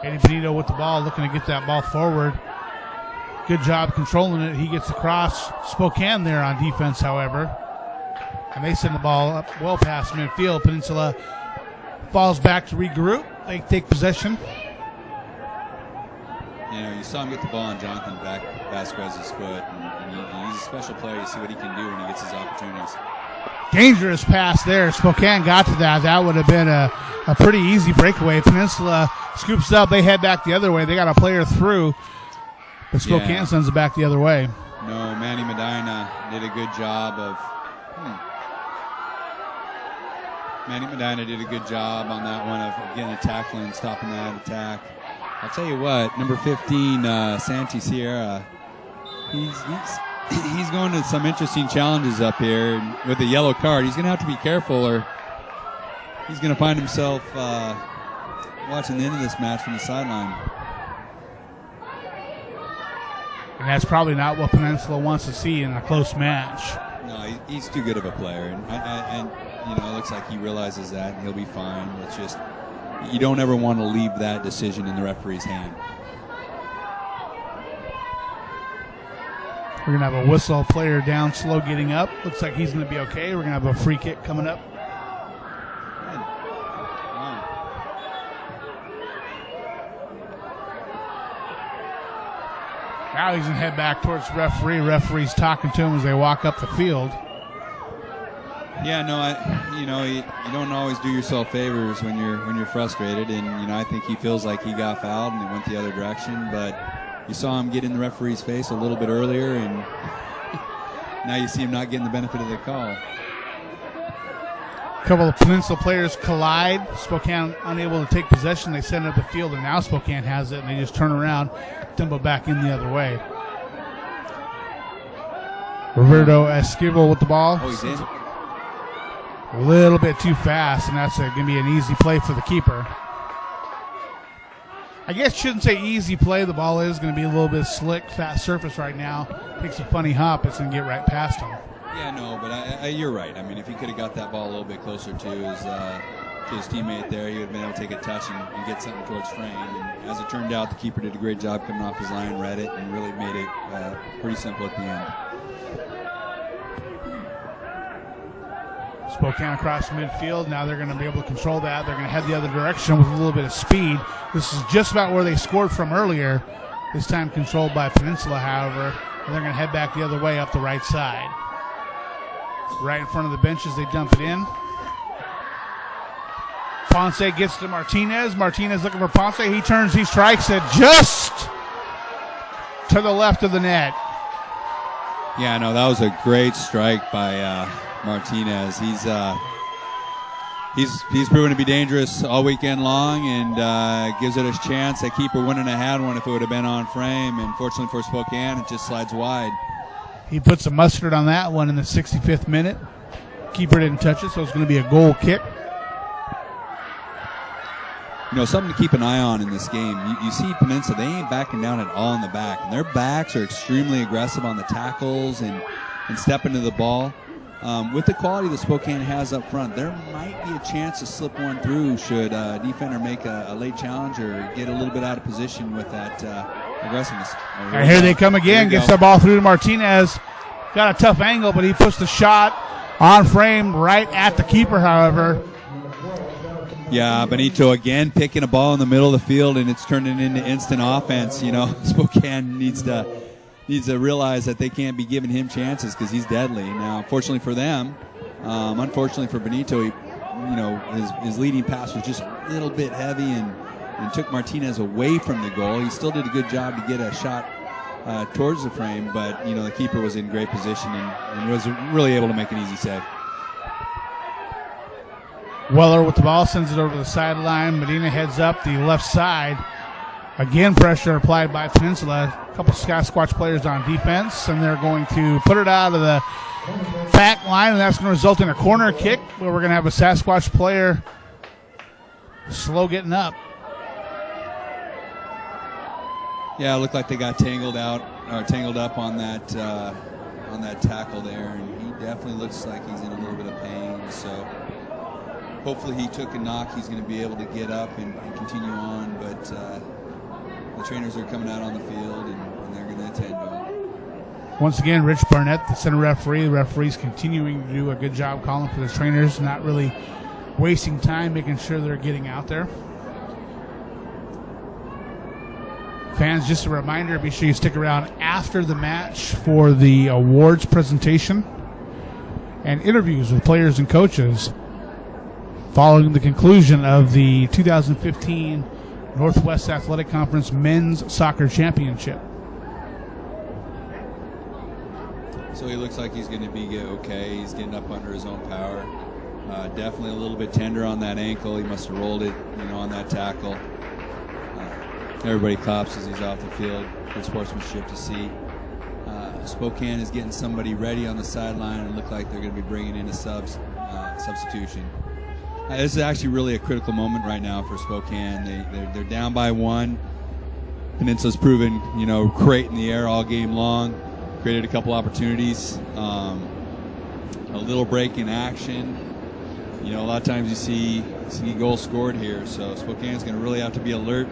Eddie Benito with the ball, looking to get that ball forward. Good job controlling it. He gets across. Spokane there on defense, however. And they send the ball up well past midfield. Peninsula falls back to regroup. They take possession. You know, you saw him get the ball on Jonathan Vasquez's foot, and he's a special player. You see what he can do when he gets his opportunities. Dangerous pass there. Spokane got to that. That would have been a pretty easy breakaway. Peninsula scoops it up. They head back the other way. They got a player through, but Spokane sends it back the other way. No, Manny Medina did a good job of... Manny Medina did a good job on that one of getting a tackle and stopping that attack. I'll tell you what, number 15, Santi Sierra, he's going to some interesting challenges up here. And with a yellow card, he's going to have to be careful, or he's going to find himself watching the end of this match from the sideline. And that's probably not what Peninsula wants to see in a close match. No, he's too good of a player, and you know, it looks like he realizes that, and he'll be fine. It's just, you don't ever want to leave that decision in the referee's hand. We're going to have a whistle, player down, slow getting up. Looks like he's going to be okay. We're going to have a free kick coming up. Now he's going to head back towards the referee. Referee's talking to him as they walk up the field. Yeah, no, you don't always do yourself favors when you're frustrated, and I think he feels like he got fouled and it went the other direction, but you saw him get in the referee's face a little bit earlier, and now you see him not getting the benefit of the call. A couple of Peninsula players collide. Spokane unable to take possession. They send it up the field, and now Spokane has it, and they just turn around, tumble back in the other way. Roberto Esquivel with the ball. Oh, he's in. A little bit too fast, and that's going to be an easy play for the keeper. I guess shouldn't say easy play. The ball is going to be a little bit slick, fast surface right now. Takes a funny hop. It's going to get right past him. Yeah, no, but you're right. I mean, if he could have got that ball a little bit closer to his teammate there, he would have been able to take a touch and get something towards frame. And as it turned out, the keeper did a great job coming off his line, read it, and really made it pretty simple at the end. Spokane across midfield. Now they're going to be able to control that. They're going to head the other direction with a little bit of speed. This is just about where they scored from earlier. This time controlled by Peninsula, however. And they're going to head back the other way up the right side. Right in front of the benches, they dump it in. Ponce gets to Martinez. Martinez looking for Ponce. He turns, he strikes it just to the left of the net. Yeah, no, that was a great strike by Martinez. He's proven to be dangerous all weekend long, and gives it a chance. That keeper wouldn't have had one if it would have been on frame, and fortunately for Spokane, it just slides wide. He puts some mustard on that one in the 65th minute. Keeper didn't touch it, so it's going to be a goal kick. You know, something to keep an eye on in this game. You see Peninsula, they ain't backing down at all in the back, and their backs are extremely aggressive on the tackles and stepping to the ball. With the quality that Spokane has up front, there might be a chance to slip one through should a defender make a late challenge or get a little bit out of position with that aggressiveness. And here they come again. Gets the ball through to Martinez. Got a tough angle, but he puts the shot on frame right at the keeper, however. Yeah, Benito again picking a ball in the middle of the field, and it's turning into instant offense. You know, Spokane needs to realize that they can't be giving him chances because he's deadly. Now, fortunately for them, unfortunately for Benito, his leading pass was just a little bit heavy and took Martinez away from the goal. He still did a good job to get a shot towards the frame, but the keeper was in great position and was really able to make an easy save. Weller with the ball, sends it over the sideline. Medina heads up the left side. Again, pressure applied by Peninsula. A couple Sasquatch players on defense, and they're going to put it out of the back line, and that's going to result in a corner kick where we're going to have a Sasquatch player slow getting up. Yeah, it looked like they got tangled up on that tackle there, and he definitely looks like he's in a little bit of pain. So hopefully he took a knock. He's going to be able to get up and continue on, but the trainers are coming out on the field, and they're going to attend to him. Once again, Rich Barnett, the center referee. The referee's continuing to do a good job calling for the trainers, not really wasting time, making sure they're getting out there. Fans, just a reminder, be sure you stick around after the match for the awards presentation and interviews with players and coaches following the conclusion of the 2015 Northwest Athletic Conference Men's Soccer Championship. So he looks like he's going to be okay. He's getting up under his own power. Definitely a little bit tender on that ankle. He must have rolled it, on that tackle. Everybody claps as he's off the field. Good sportsmanship to see. Spokane is getting somebody ready on the sideline, and look like they're going to be bringing in a substitution. This is actually really a critical moment right now for Spokane. They're down by 1. Peninsula's proven, great in the air all game long. Created a couple opportunities. A little break in action. A lot of times you see goals scored here, so Spokane's going to really have to be alert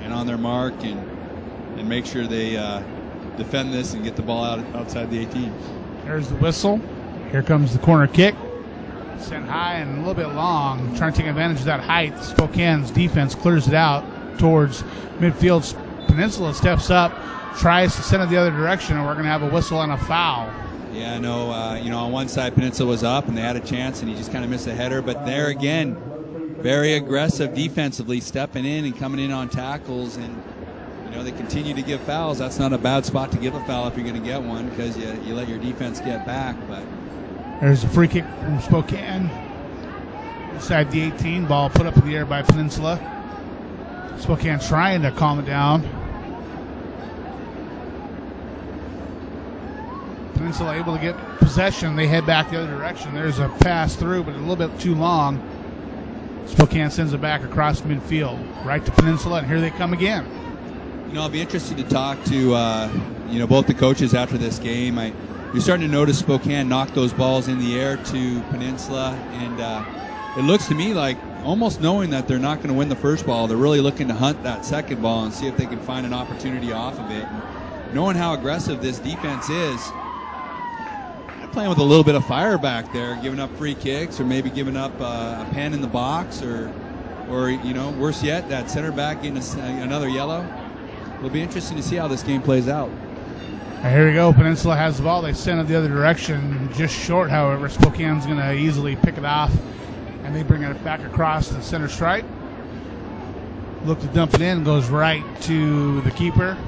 and on their mark and make sure they defend this and get the ball outside the 18. There's the whistle. Here comes the corner kick. Sent high and a little bit long. Trying to take advantage of that height. Spokane's defense clears it out towards midfield. Peninsula steps up, tries to send it the other direction, and we're going to have a whistle and a foul. Yeah, no, on one side Peninsula was up and they had a chance and he just kind of missed a header, but there again, very aggressive defensively, stepping in and coming in on tackles, and they continue to give fouls. That's not a bad spot to give a foul if you're going to get one, because you let your defense get back. But there's a free kick from Spokane inside the 18. Ball put up in the air by Peninsula. Spokane trying to calm it down. Peninsula able to get possession. They head back the other direction. There's a pass through, but a little bit too long. Spokane sends it back across midfield, right to Peninsula, and here they come again. I'll be interested to talk to both the coaches after this game. You're starting to notice Spokane knock those balls in the air to Peninsula, and it looks to me like, almost knowing that they're not going to win the first ball, they're really looking to hunt that second ball and see if they can find an opportunity off of it. And knowing how aggressive this defense is, they're playing with a little bit of fire back there, giving up free kicks or maybe giving up a pen in the box or worse yet, that center back getting another yellow. It'll be interesting to see how this game plays out. Here we go. Peninsula has the ball. They send it the other direction, just short, however. Spokane's going to easily pick it off, and they bring it back across the center stripe. Look to dump it in. Goes right to the keeper.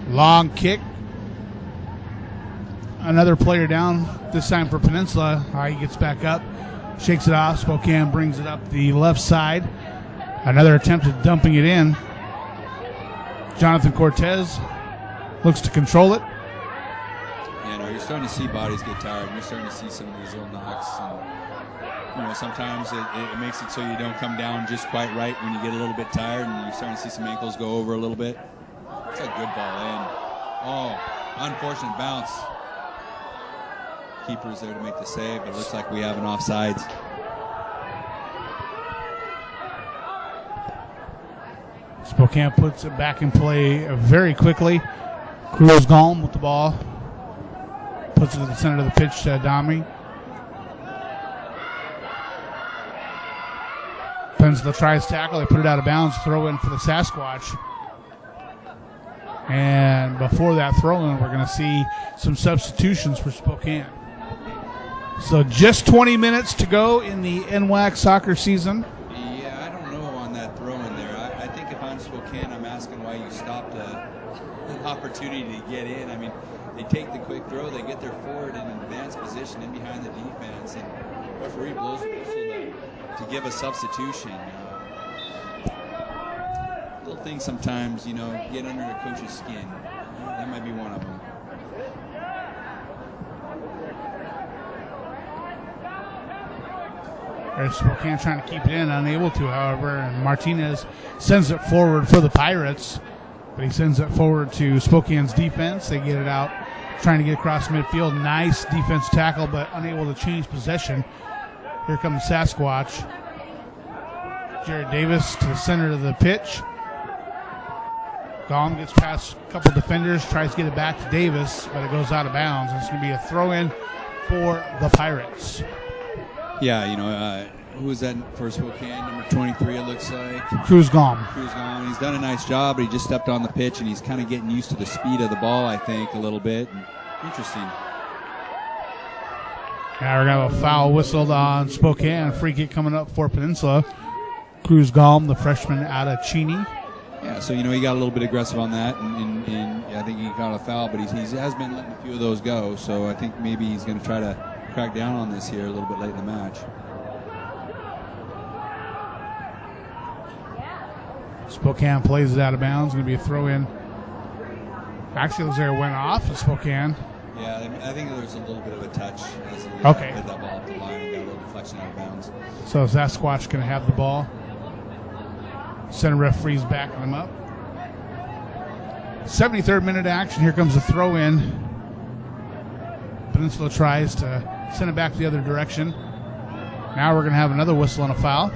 Long kick. Another player down, this time for Peninsula. He gets back up, shakes it off. Spokane brings it up the left side. Another attempt at dumping it in. Jonathan Cortez looks to control it. You're starting to see bodies get tired. You're starting to see some of these little knocks. And, sometimes it makes it so you don't come down just quite right when you get a little bit tired, and you're starting to see some ankles go over a little bit. It's a good ball in. Oh, unfortunate bounce. Keeper's there to make the save, but it looks like we have an offsides. Spokane puts it back in play very quickly. Cruz Golm with the ball. Puts it to the center of the pitch to Adami. Peninsula tries tackle. They put it out of bounds. Throw in for the Sasquatch. And before that throw in, we're going to see some substitutions for Spokane. So just 20 minutes to go in the NWAC soccer season. Yeah, I don't know on that throw in there. I think if I'm Spokane, I'm asking why you stopped an opportunity to get in. I mean, they take the quick throw, they get their forward in an advanced position in behind the defense, and the referee blows the whistle to give a substitution. Little things sometimes, get under a coach's skin. That might be one of them. There's Spokane trying to keep it in, unable to, however, and Martinez sends it forward for the Pirates, but he sends it forward to Spokane's defense. They get it out trying to get across midfield. Nice defense tackle, but unable to change possession. Here comes Sasquatch. Jared Davis to the center of the pitch. Gong gets past a couple defenders, tries to get it back to Davis, but it goes out of bounds. It's going to be a throw-in for the Pirates. Yeah, who was that for Spokane? Number 23, it looks like. Cruz Gong. He's done a nice job, but he just stepped on the pitch, and he's kind of getting used to the speed of the ball, I think, a little bit. Interesting. Now we're going to have a foul whistled on Spokane. Free kick coming up for Peninsula. Cruz Gong, the freshman out of Cheney. Yeah, so, he got a little bit aggressive on that, and I think he got a foul, but he has been letting a few of those go, so I think maybe he's going to try to crack down on this here a little bit late in the match. Spokane plays it out of bounds. Going to be a throw-in. Actually, looks like it went off of Spokane. Yeah, I think there's a little bit of a touch as he okay. Hit that ball up the line and got a little deflection out of bounds. So Sasquatch going to have the ball. Center referee's backing him up. 73rd minute action. Here comes the throw-in. Peninsula tries to send it back the other direction. Now we're going to have another whistle and a foul.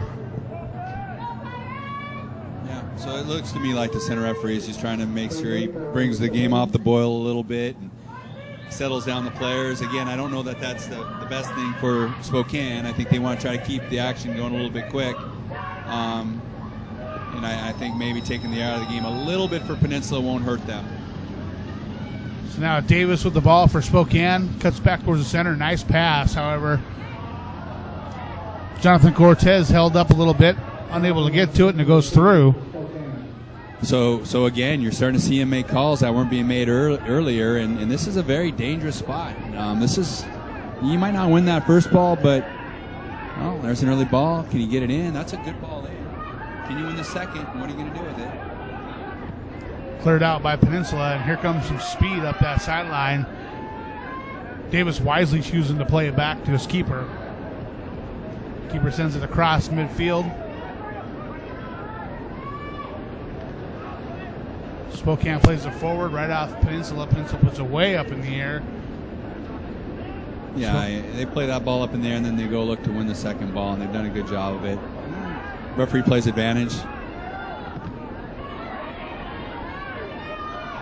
Yeah, so it looks to me like the center referee is just trying to make sure he brings the game off the boil a little bit and settles down the players. Again, I don't know that that's the best thing for Spokane. I think they want to try to keep the action going a little bit quick. And I think maybe taking the eye out of the game a little bit for Peninsula won't hurt them. So now Davis with the ball for Spokane. Cuts back towards the center. Nice pass. However, Jonathan Cortez held up a little bit, unable to get to it, and it goes through. So again, you're starting to see him make calls that weren't being made earlier, and this is a very dangerous spot. You might not win that first ball, but there's an early ball. Can you get it in? That's a good ball in. Can you win the second? What are you going to do with it? Cleared out by Peninsula, and here comes some speed up that sideline. Davis wisely choosing to play it back to his keeper. Keeper sends it across midfield. Spokane plays it forward right off Peninsula. Peninsula puts it way up in the air. Yeah, they play that ball up in there, and then they go look to win the second ball, and they've done a good job of it. Referee plays advantage.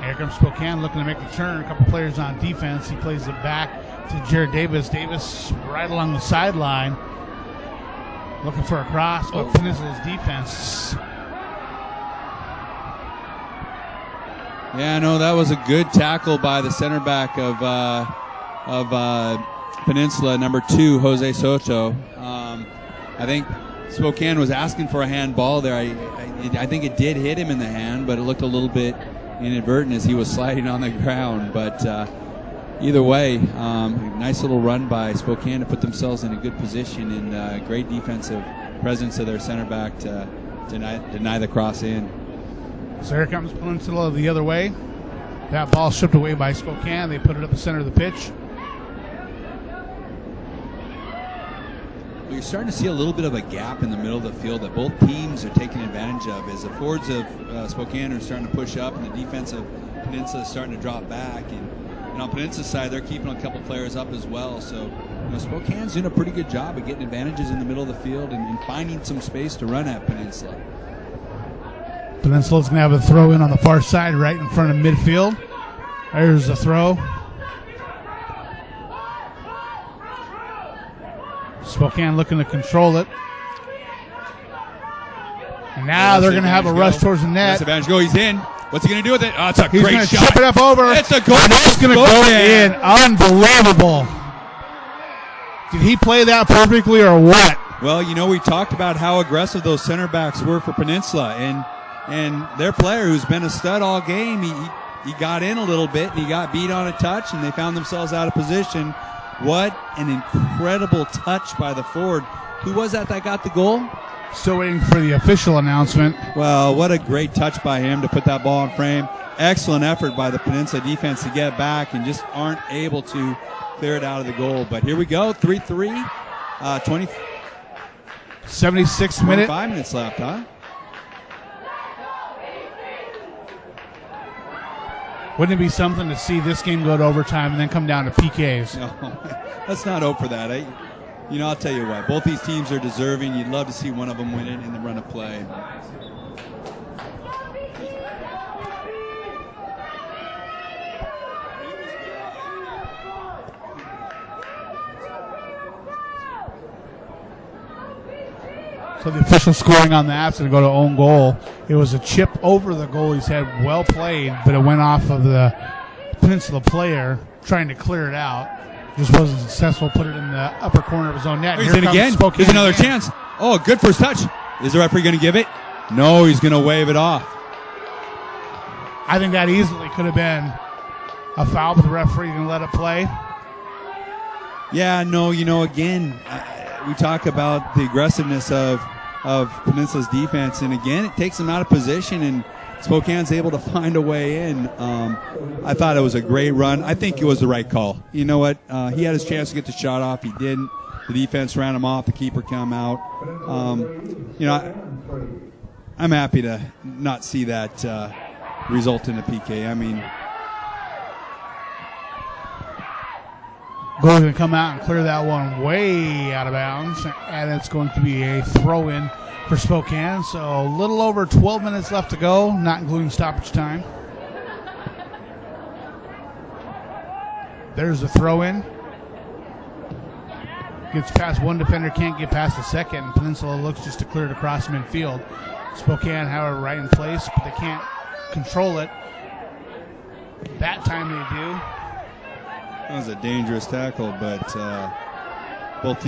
Here comes Spokane looking to make a turn. A couple players on defense. He plays it back to Jared Davis. Davis right along the sideline. Looking for a cross, but Peninsula's defense. Yeah, no, that was a good tackle by the center back of Peninsula, number 2, Jose Soto. I think Spokane was asking for a handball there. I think it did hit him in the hand, but it looked a little bit inadvertent as he was sliding on the ground. But either way, nice little run by Spokane to put themselves in a good position, and great defensive presence of their center back to deny the cross in. So here comes Peninsula the other way. That ball stripped away by Spokane. They put it up the center of the pitch. You're starting to see a little bit of a gap in the middle of the field that both teams are taking advantage of, as the forwards of Spokane are starting to push up and the defense of Peninsula is starting to drop back. And on Peninsula's side, they're keeping a couple players up as well. So Spokane's doing a pretty good job of getting advantages in the middle of the field and finding some space to run at Peninsula. Peninsula's going to have a throw in on the far side right in front of midfield. There's the throw. Spokane looking to control it. And now they're going to have a rush towards the net. Advantage go. He's in. What's he going to do with it? Oh, it's a great shot. He's going to chip it up over. It's a goal. It's going to go in. Unbelievable. Did he play that perfectly or what? Well, we talked about how aggressive those center backs were for Peninsula, and their player, who's been a stud all game, he got in a little bit, and he got beat on a touch, and they found themselves out of position. What an incredible touch by the forward. Who was that got the goal? Still waiting for the official announcement. Well, what a great touch by him to put that ball in frame. Excellent effort by the Peninsula defense to get back and just aren't able to clear it out of the goal. But here we go, 3-3, 76 minutes. 5 minutes left, huh? Wouldn't it be something to see this game go to overtime and then come down to PKs? No, let's not hope for that. I'll tell you what. Both these teams are deserving. You'd love to see one of them win it in the run of play. So the official scoring on that is going to go to own goal. It was a chip over the goalie's head, well played, but it went off of the Peninsula player trying to clear it out. Just wasn't successful. Put it in the upper corner of his own net. He's in again. Here's another chance. Oh, good first touch. Is the referee going to give it? No, he's going to wave it off. I think that easily could have been a foul, but the referee going to let it play. Yeah, no, again, we talk about the aggressiveness of Peninsula's defense, and again, it takes them out of position, and Spokane's able to find a way in. I thought it was a great run. I think it was the right call. You know what? He had his chance to get the shot off. He didn't. The defense ran him off. The keeper come out. I'm happy to not see that result in a PK. I mean, goalie's going to come out and clear that one way out of bounds, and it's going to be a throw-in for Spokane. So a little over 12 minutes left to go, not including stoppage time. There's the throw-in. Gets past one defender, can't get past the second, and Peninsula looks just to clear it across midfield. Spokane, however, right in place, but they can't control it. That time they do. That was a dangerous tackle, but both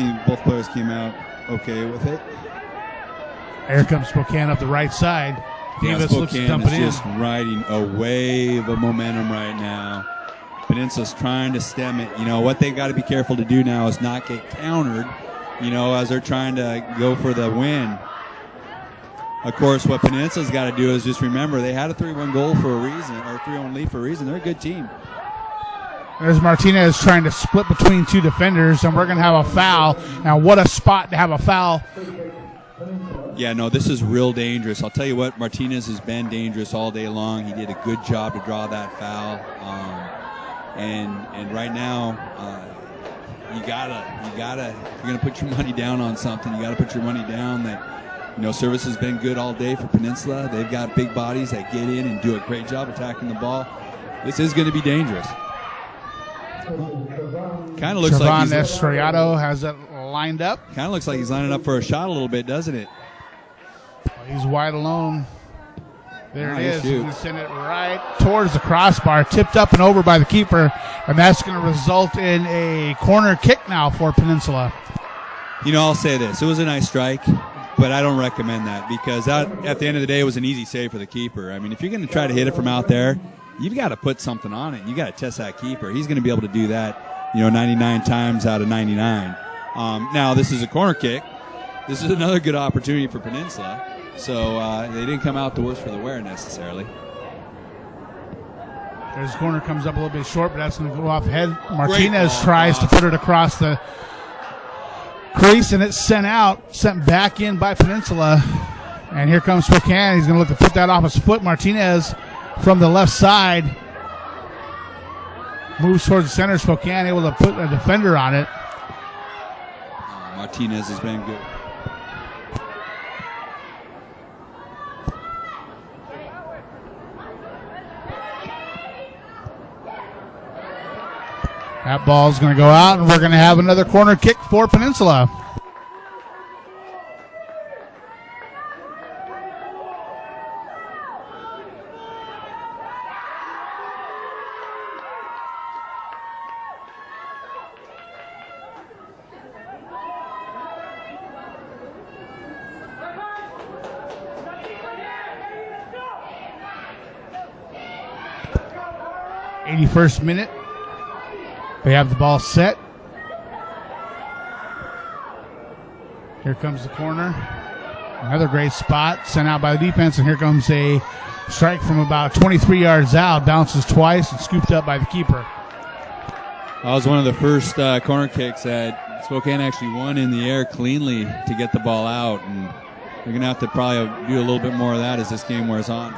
players came out okay with it. Here comes Spokane up the right side. Davis looks to dump it in. Just riding a wave of momentum right now. Peninsula's trying to stem it. What they've got to be careful to do now is not get countered, as they're trying to go for the win. Of course, what Peninsula's got to do is just remember they had a 3-1 goal for a reason, or 3-1 lead for a reason. They're a good team. There's Martinez trying to split between two defenders, and we're going to have a foul. Now, what a spot to have a foul. Yeah, no, this is real dangerous. I'll tell you what, Martinez has been dangerous all day long. He did a good job to draw that foul. And right now, you gotta, if you're going to put your money down on something, you got to put your money down that, service has been good all day for Peninsula. They've got big bodies that get in and do a great job attacking the ball. This is going to be dangerous. Kind of looks like Estrellado has it lined up. Kind of looks like he's lining up for a shot a little bit, doesn't it? He's wide alone. There it is. He's going to send it right towards the crossbar, tipped up and over by the keeper, and that's going to result in a corner kick now for Peninsula. I'll say this. It was a nice strike, but I don't recommend that because at the end of the day, it was an easy save for the keeper. I mean, if you're going to try to hit it from out there, you've got to put something on it. You got to test that keeper. He's going to be able to do that, 99 times out of 99. Now, this is a corner kick. This is another good opportunity for Peninsula. So they didn't come out the worse for the wear necessarily. There's corner, comes up a little bit short, but that's going to go off head. Martinez tries to put it across the crease, and it's sent back in by Peninsula. And here comes Spokane. He's going to look to put that off his foot. Martinez from the left side moves towards the center. Spokane able to put a defender on it. Martinez has been good. That ball's going to go out, and we're going to have another corner kick for Peninsula. First minute. They have the ball set. Here comes the corner. Another great spot sent out by the defense, and here comes a strike from about 23 yards out. Bounces twice and scooped up by the keeper. That was one of the first corner kicks that Spokane actually won in the air cleanly to get the ball out, and they're going to have to probably do a little bit more of that as this game wears on.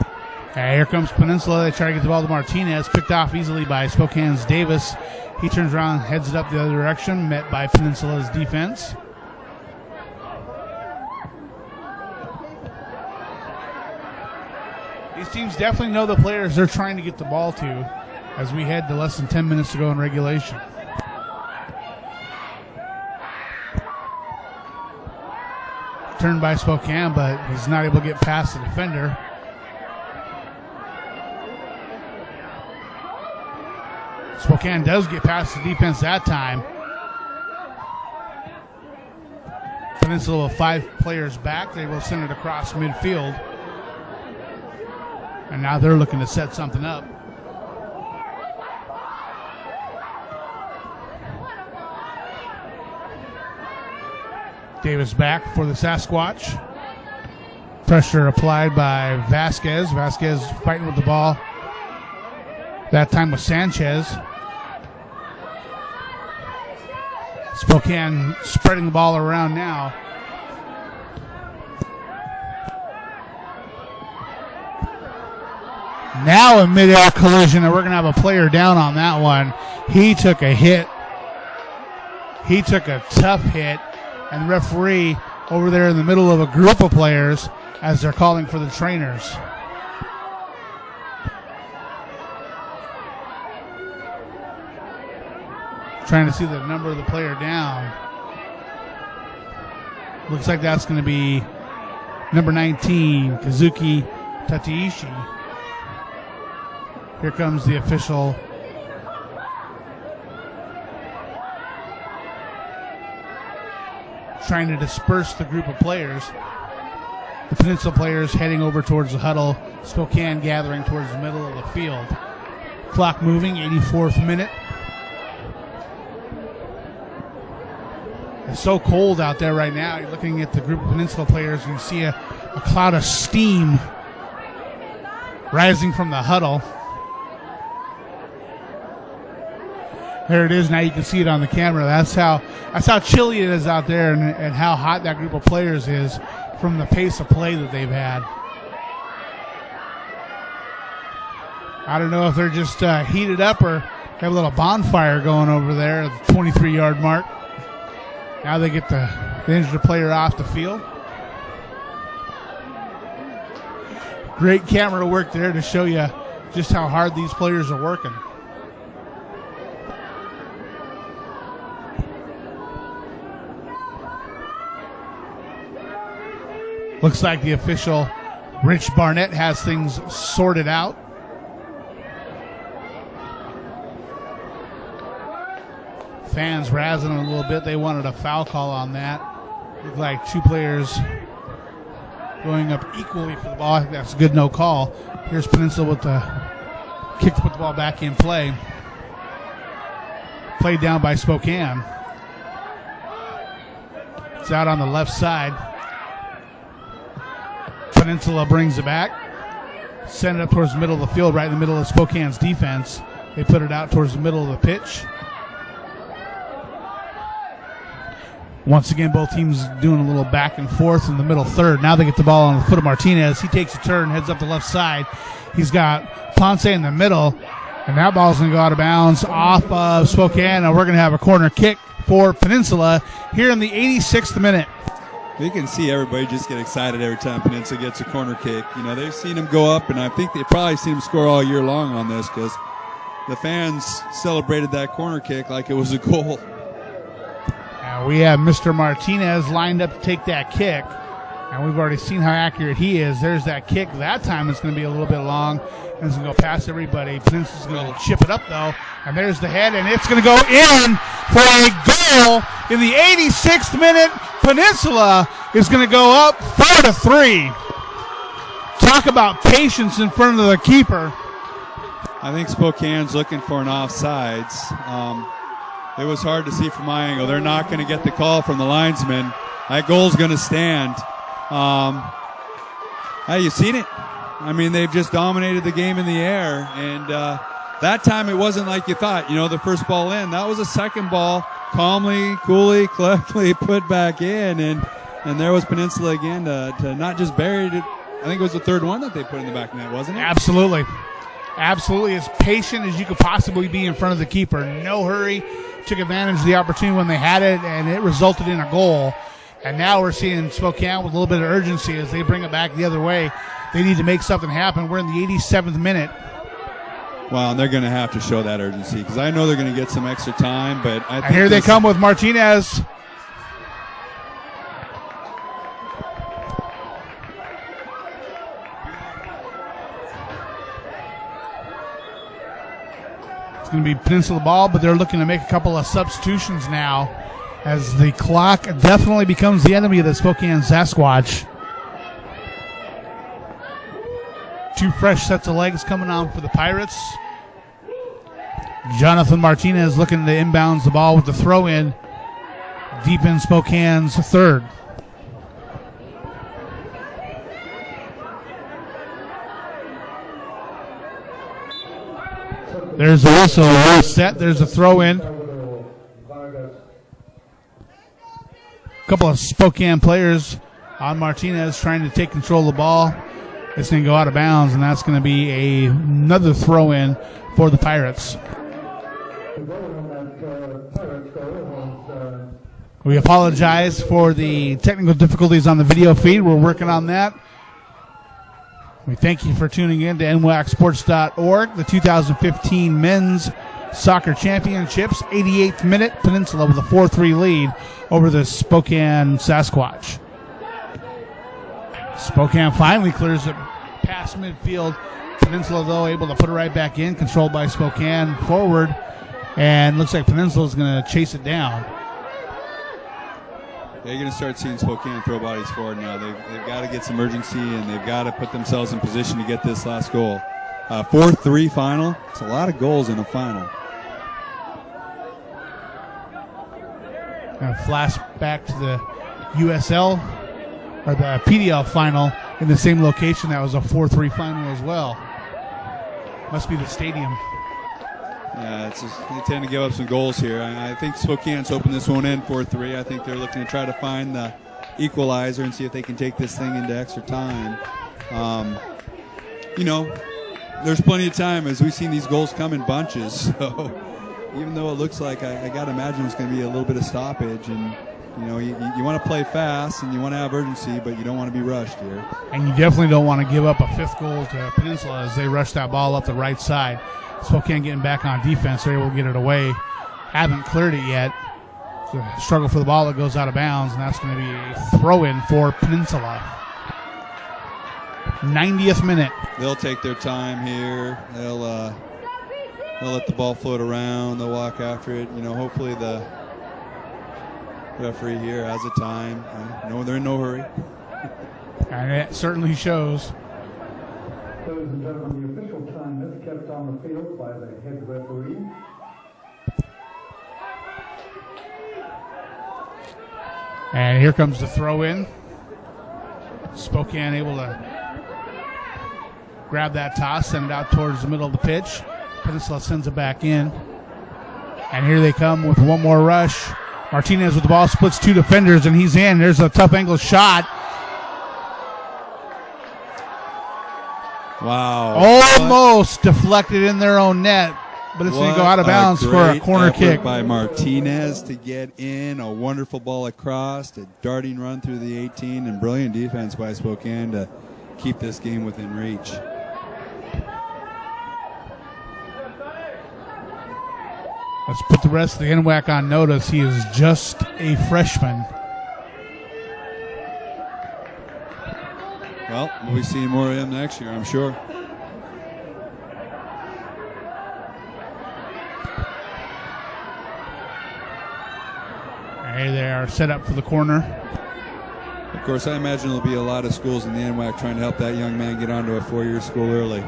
And here comes Peninsula. They try to get the ball to Martinez. Picked off easily by Spokane's Davis. He turns around, heads it up the other direction, met by Peninsula's defense. These teams definitely know the players they're trying to get the ball to as we head to less than 10 minutes to go in regulation. Turned by Spokane, but he's not able to get past the defender. Spokane does get past the defense that time. Peninsula with 5 players back. They will send it across midfield. And now they're looking to set something up. Davis back for the Sasquatch. Pressure applied by Vasquez. Vasquez fighting with the ball. That time with Sanchez. Spokane spreading the ball around now. Now a mid-air collision, and we're going to have a player down on that one. He took a hit. He took a tough hit, and the referee over there in the middle of a group of players as they're calling for the trainers. Trying to see the number of the player down. Looks like that's going to be number 19, Kazuki Tateishi. Here comes the official. Trying to disperse the group of players. The Peninsula players heading over towards the huddle. Spokane gathering towards the middle of the field. Clock moving, 84th minute. It's so cold out there right now. You're looking at the group of Peninsula players. You can see a cloud of steam rising from the huddle. There it is. Now you can see it on the camera. That's how chilly it is out there, and how hot that group of players is from the pace of play that they've had. I don't know if they're just heated up or have a little bonfire going over there at the 23-yard mark. Now they get the injured player off the field. Great camera work there to show you just how hard these players are working. Looks like the official, Rich Barnett, has things sorted out. Fans razzing them a little bit. They wanted a foul call on that. Looked like 2 players going up equally for the ball. I think that's a good no call. Here's Peninsula with the kick to put the ball back in play. Played down by Spokane. It's out on the left side. Peninsula brings it back. Send it up towards the middle of the field, right in the middle of Spokane's defense. They put it out towards the middle of the pitch. Once again, both teams doing a little back and forth in the middle third. Now they get the ball on the foot of Martinez. He takes a turn, heads up the left side. He's got Ponce in the middle, and that ball's going to go out of bounds off of Spokane, and we're going to have a corner kick for Peninsula here in the 86th minute. You can see everybody just get excited every time Peninsula gets a corner kick. You know, they've seen him go up, and I think they've probably seen him score all year long on this because the fans celebrated that corner kick like it was a goal. We have Mr. Martinez lined up to take that kick, and we've already seen how accurate he is. There's that kick. That time it's going to be a little bit long, and it's going to go past everybody. Peninsula's going to chip it up, though, and there's the head, and it's going to go in for a goal in the 86th minute. Peninsula is going to go up 4-3. Talk about patience in front of the keeper. I think Spokane's looking for an offsides. It was hard to see from my angle. They're not going to get the call from the linesman. That goal's going to stand. You've seen it. I mean, they've just dominated the game in the air. And that time it wasn't like you thought, you know, the first ball in. That was a second ball, calmly, coolly, cleverly put back in. And there was Peninsula again to not just bury it I think it was the third one that they put in the back of the net, wasn't it? Absolutely. Absolutely. As patient as you could possibly be in front of the keeper. No hurry. Took advantage of the opportunity when they had it, and it resulted in a goal. And now we're seeing Spokane with a little bit of urgency as they bring it back the other way. They need to make something happen. We're in the 87th minute. Wow, and they're going to have to show that urgency because I know they're going to get some extra time, but I think here they come with Martinez. It's going to be Peninsula ball, but they're looking to make a couple of substitutions now as the clock definitely becomes the enemy of the Spokane Sasquatch. Two fresh sets of legs coming on for the Pirates. Jonathan Martinez looking to inbounds the ball with the throw-in deep in Spokane's third. There's also a reset. There's a throw-in. A couple of Spokane players on Martinez trying to take control of the ball. It's going to go out of bounds, and that's going to be another throw-in for the Pirates. We apologize for the technical difficulties on the video feed. We're working on that. We thank you for tuning in to NWACsports.org, the 2015 Men's Soccer Championships, 88th minute, Peninsula with a 4-3 lead over the Spokane Sasquatch. Spokane finally clears it past midfield. Peninsula, though, able to put it right back in, controlled by Spokane forward, and looks like Peninsula is going to chase it down. They're going to start seeing Spokane throw bodies forward now. They've got to get some urgency, and they've got to put themselves in position to get this last goal. 4-3 final. It's a lot of goals in a final. Going to flash back to the USL or the PDL final in the same location. That was a 4-3 final as well. Must be the stadium. Yeah, they tend to give up some goals here. I think Spokane's hoping this won't end 4-3. I think they're looking to try to find the equalizer and see if they can take this thing into extra time. There's plenty of time as we've seen these goals come in bunches. So even though it looks like I got to imagine it's going to be a little bit of stoppage, and you want to play fast and you want to have urgency, but you don't want to be rushed here. And you definitely don't want to give up a fifth goal to Peninsula as they rush that ball up the right side. Spokane getting back on defense. They're able to get it away. Haven't cleared it yet. It's a struggle for the ball that goes out of bounds, and that's going to be a throw-in for Peninsula. 90th minute. They'll take their time here. They'll let the ball float around. They'll walk after it. Hopefully the referee here has a time. No, they're in no hurry. And it certainly shows. Ladies and gentlemen, the official time is kept on the field by the head referee. And here comes the throw-in. Spokane able to grab that toss, send it out towards the middle of the pitch. Peninsula sends it back in. And here they come with one more rush. Martinez with the ball, splits two defenders, and he's in. There's a tough angle shot. Wow. Almost deflected in their own net, but it's going to go out of bounds for a corner kick. By Martinez to get in. A wonderful ball across, a darting run through the 18, and brilliant defense by Spokane to keep this game within reach. Let's put the rest of the NWAC on notice. He is just a freshman. Well, we'll be seeing more of him next year, I'm sure. Hey, they are set up for the corner. Of course, I imagine there'll be a lot of schools in the NWAC trying to help that young man get onto a four-year school early.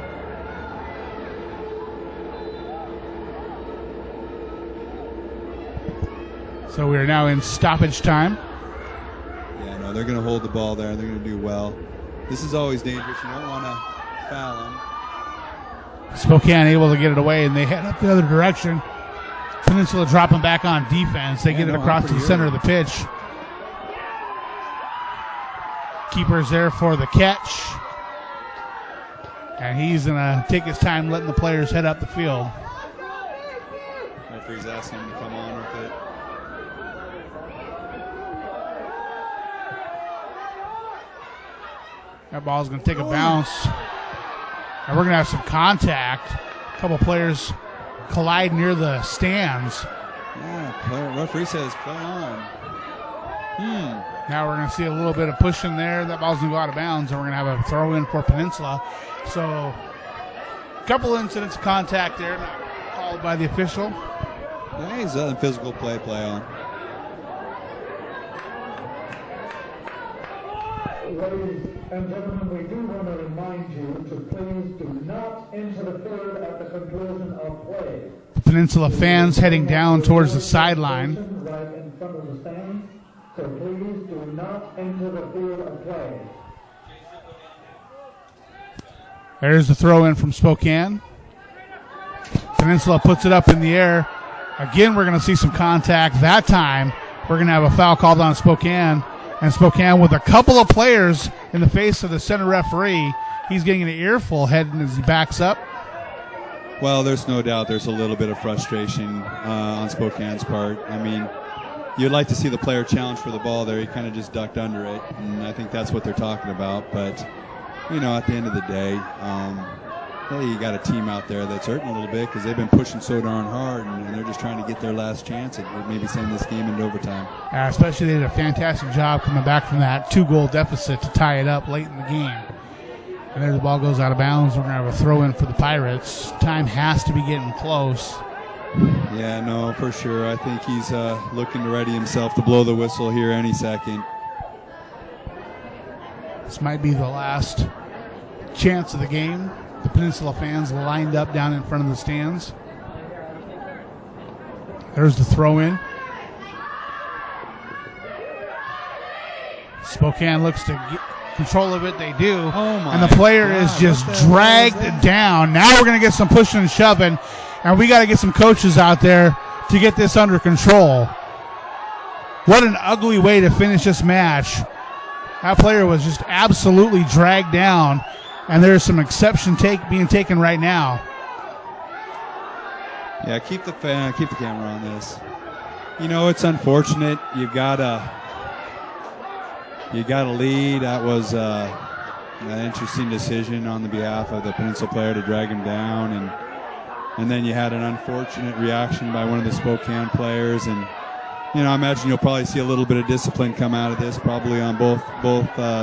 So we are now in stoppage time. Yeah, no, they're going to hold the ball there. They're going to do well. This is always dangerous. You don't want to foul them. Spokane able to get it away, and they head up the other direction. Peninsula dropping back on defense. They get it across to the center of the pitch. Keeper's there for the catch. And he's going to take his time letting the players head up the field. Referee's asking him to come on with it. That ball's going to take a bounce. And we're going to have some contact. A couple players collide near the stands. Yeah, referee says play on. Now we're going to see a little bit of pushing there. That ball's going to go out of bounds, and we're going to have a throw in for Peninsula. So a couple incidents of contact there, not called by the official. Yeah, he's letting physical play on. Ladies and gentlemen, we do want to remind you to please do not enter the field at the conclusion of play. Peninsula fans heading down towards the sideline. Right in front of the stand, so please do not enter the field of play. There's the throw in from Spokane. Peninsula puts it up in the air. Again, we're going to see some contact. That time, we're going to have a foul called on Spokane. And Spokane with a couple of players in the face of the center referee. He's getting an earful heading as he backs up. Well, there's no doubt there's a little bit of frustration on Spokane's part. I mean, you'd like to see the player challenge for the ball there. He kind of just ducked under it, and I think that's what they're talking about. But, you know, at the end of the day, hey, you got a team out there that's hurting a little bit because they've been pushing so darn hard, and they're just trying to get their last chance at maybe sending this game into overtime. Especially they did a fantastic job coming back from that 2-goal deficit to tie it up late in the game. And there the ball goes out of bounds. We're going to have a throw in for the Pirates. Time has to be getting close. Yeah, no, for sure. I think he's looking to ready himself to blow the whistle here any second. This might be the last chance of the game. The Peninsula fans lined up down in front of the stands. There's the throw in. Spokane looks to get control of it. They do. And the player is just dragged down. Now we're going to get some pushing and shoving. And we got to get some coaches out there to get this under control. What an ugly way to finish this match. That player was just absolutely dragged down. And there's some exception being taken right now. Yeah, keep the camera on this. You know, it's unfortunate. You got a lead. That was an interesting decision on the behalf of the Peninsula player to drag him down, and then you had an unfortunate reaction by one of the Spokane players, and you know, I imagine you'll probably see a little bit of discipline come out of this, probably on both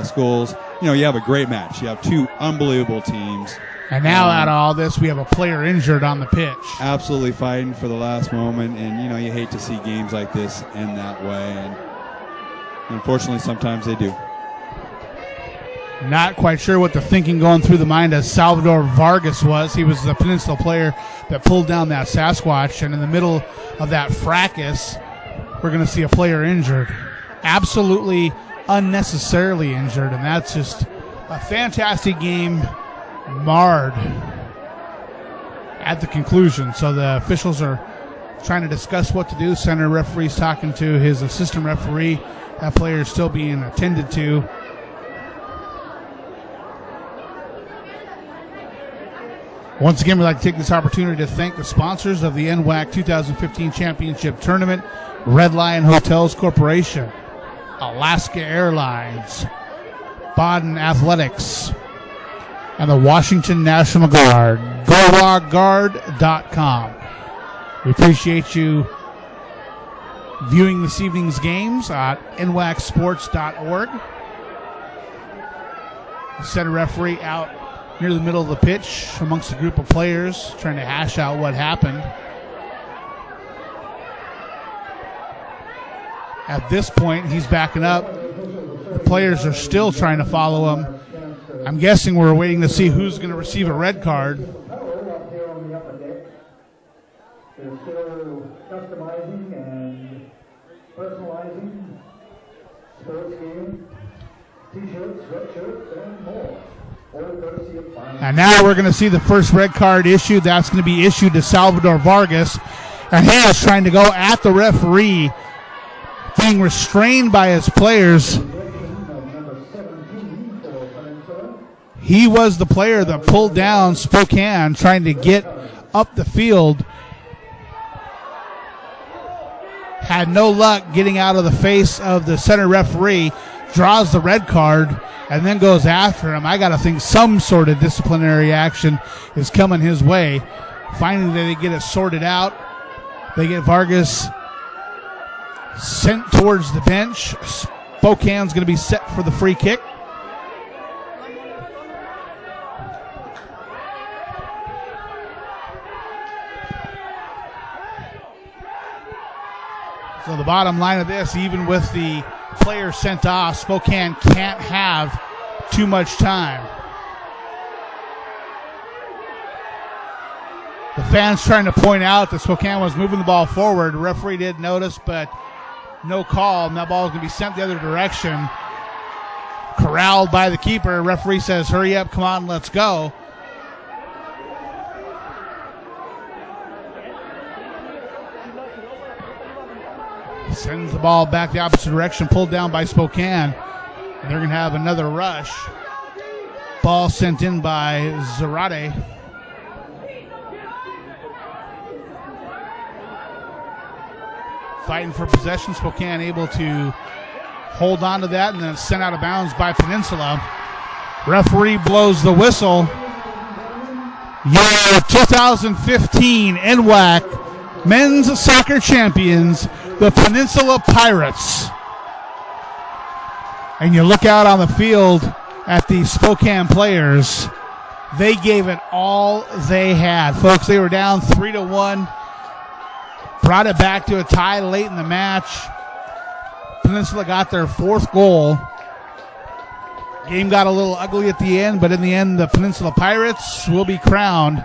schools. You know, you have a great match. You have two unbelievable teams. And now out of all this, we have a player injured on the pitch. Absolutely fighting for the last moment, and you know, you hate to see games like this end that way, and unfortunately sometimes they do. Not quite sure what the thinking going through the mind of Salvador Vargas was. He was the Peninsula player that pulled down that Sasquatch, and in the middle of that fracas, we're going to see a player injured. Absolutely unnecessarily injured, and that's just a fantastic game marred at the conclusion. So the officials are trying to discuss what to do. Center referee's talking to his assistant referee. That player is still being attended to. Once again, we'd like to take this opportunity to thank the sponsors of the NWAC 2015 Championship Tournament: Red Lion Hotels Corporation, Alaska Airlines, Baden Athletics, and the Washington National Guard. GoWaGuard.com. We appreciate you viewing this evening's games at NWACsports.org. The center referee out near the middle of the pitch amongst a group of players trying to hash out what happened. At this point, he's backing up. The players are still trying to follow him. I'm guessing we're waiting to see who's going to receive a red card. They're still customizing and personalizing sports game, t-shirts, sweatshirts, and more. And now we're going to see the first red card issued. That's going to be issued to Salvador Vargas. And he is trying to go at the referee, being restrained by his players. He was the player that pulled down Spokane trying to get up the field. Had no luck getting out of the face of the center referee, draws the red card, and then goes after him. I got to think some sort of disciplinary action is coming his way. Finally, they get it sorted out. They get Vargas sent towards the bench. Spokane's going to be set for the free kick. So the bottom line of this, even with the player sent off, Spokane can't have too much time. The fans trying to point out that Spokane was moving the ball forward. The referee did notice, but no call, and that ball is going to be sent the other direction. Corralled by the keeper. Referee says, hurry up, come on, let's go. Sends the ball back the opposite direction, pulled down by Spokane. They're going to have another rush. Ball sent in by Zarate. Fighting for possession. Spokane able to hold on to that, and then it's sent out of bounds by Peninsula. Referee blows the whistle. Your 2015 NWAC men's soccer champions, the Peninsula Pirates. And you look out on the field at the Spokane players. They gave it all they had. Folks, they were down 3-1. Brought it back to a tie late in the match. Peninsula got their fourth goal. Game got a little ugly at the end, but in the end, the Peninsula Pirates will be crowned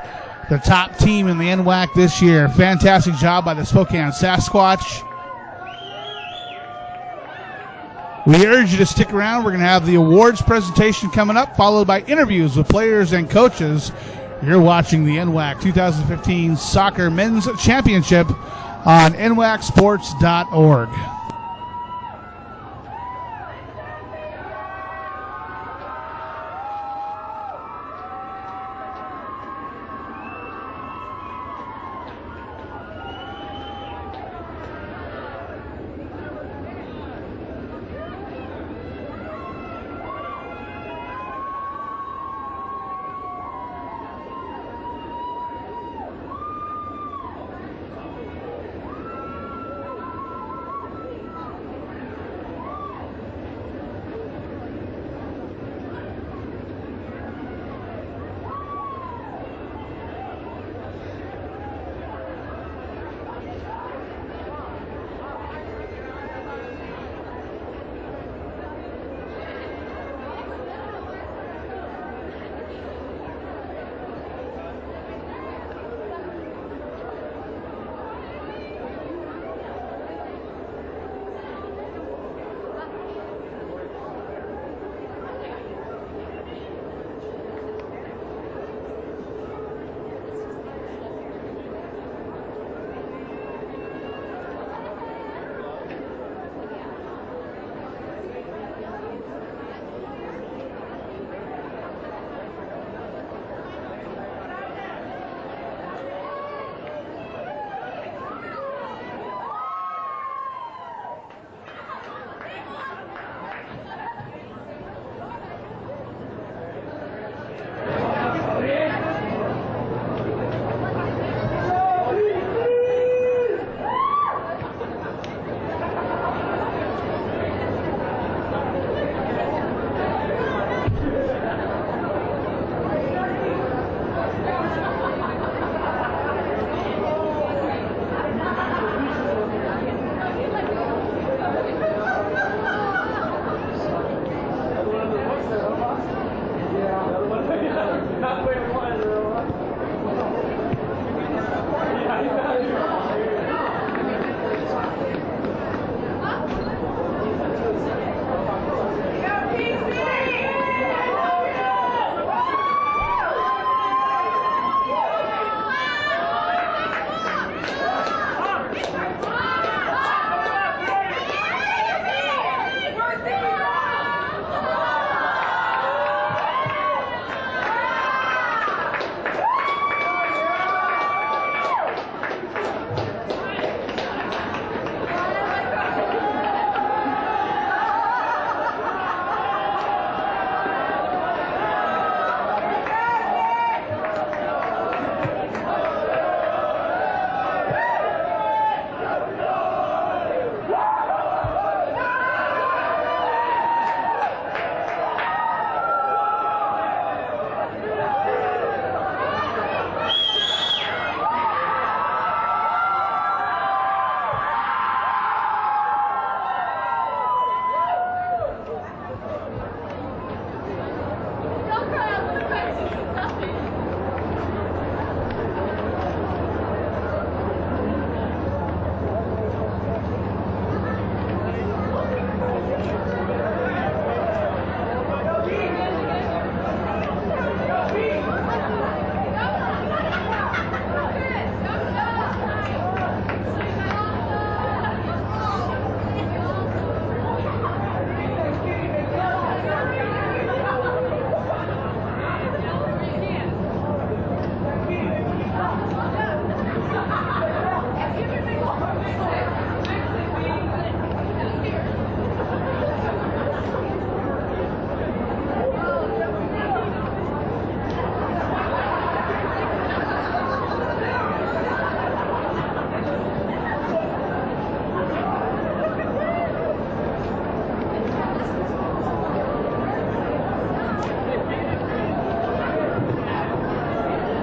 the top team in the NWAC this year. Fantastic job by the Spokane Sasquatch. We urge you to stick around. We're going to have the awards presentation coming up, followed by interviews with players and coaches. You're watching the NWAC 2015 Soccer Men's Championship on nwacsports.org.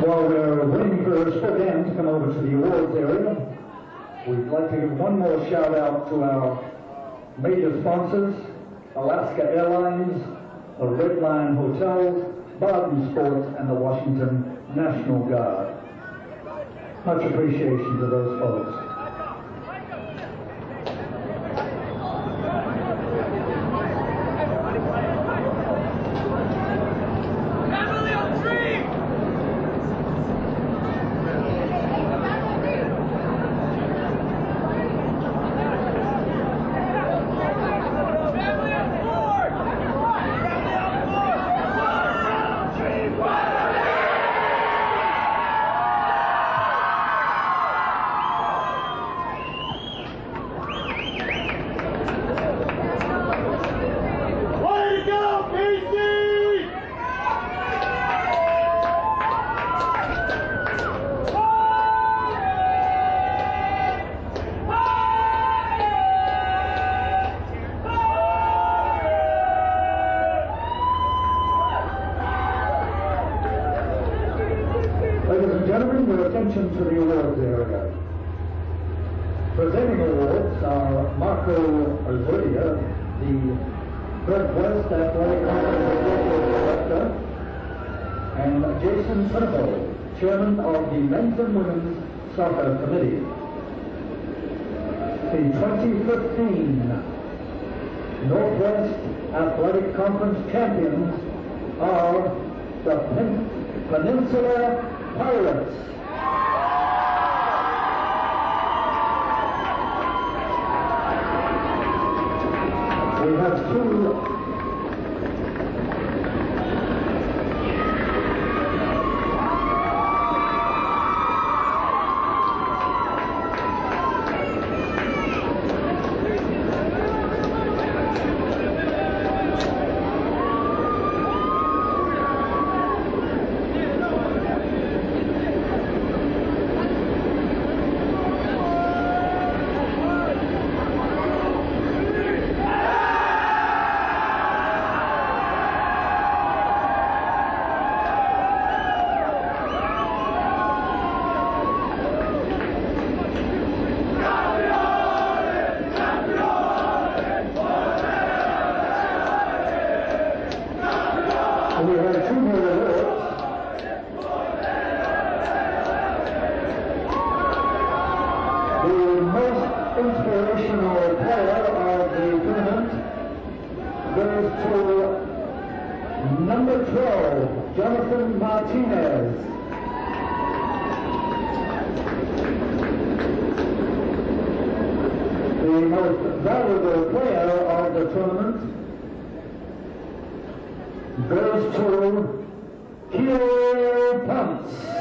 While we're waiting for Spokane to come over to the awards area, we'd like to give one more shout out to our major sponsors, Alaska Airlines, the Red Lion Hotels, Barton Sports, and the Washington National Guard. Much appreciation to those folks. To the awards area. Presenting awards are Marco Azuria, the Northwest Athletic Conference Executive Director, and Jason Turbo, Chairman of the Men's and Women's Soccer Committee. The 2015 Northwest Athletic Conference champions are the Peninsula Pirates. We have two inspirational player of the tournament goes to number 12, Jonathan Martinez. The most valuable player of the tournament goes to Kier Pumps.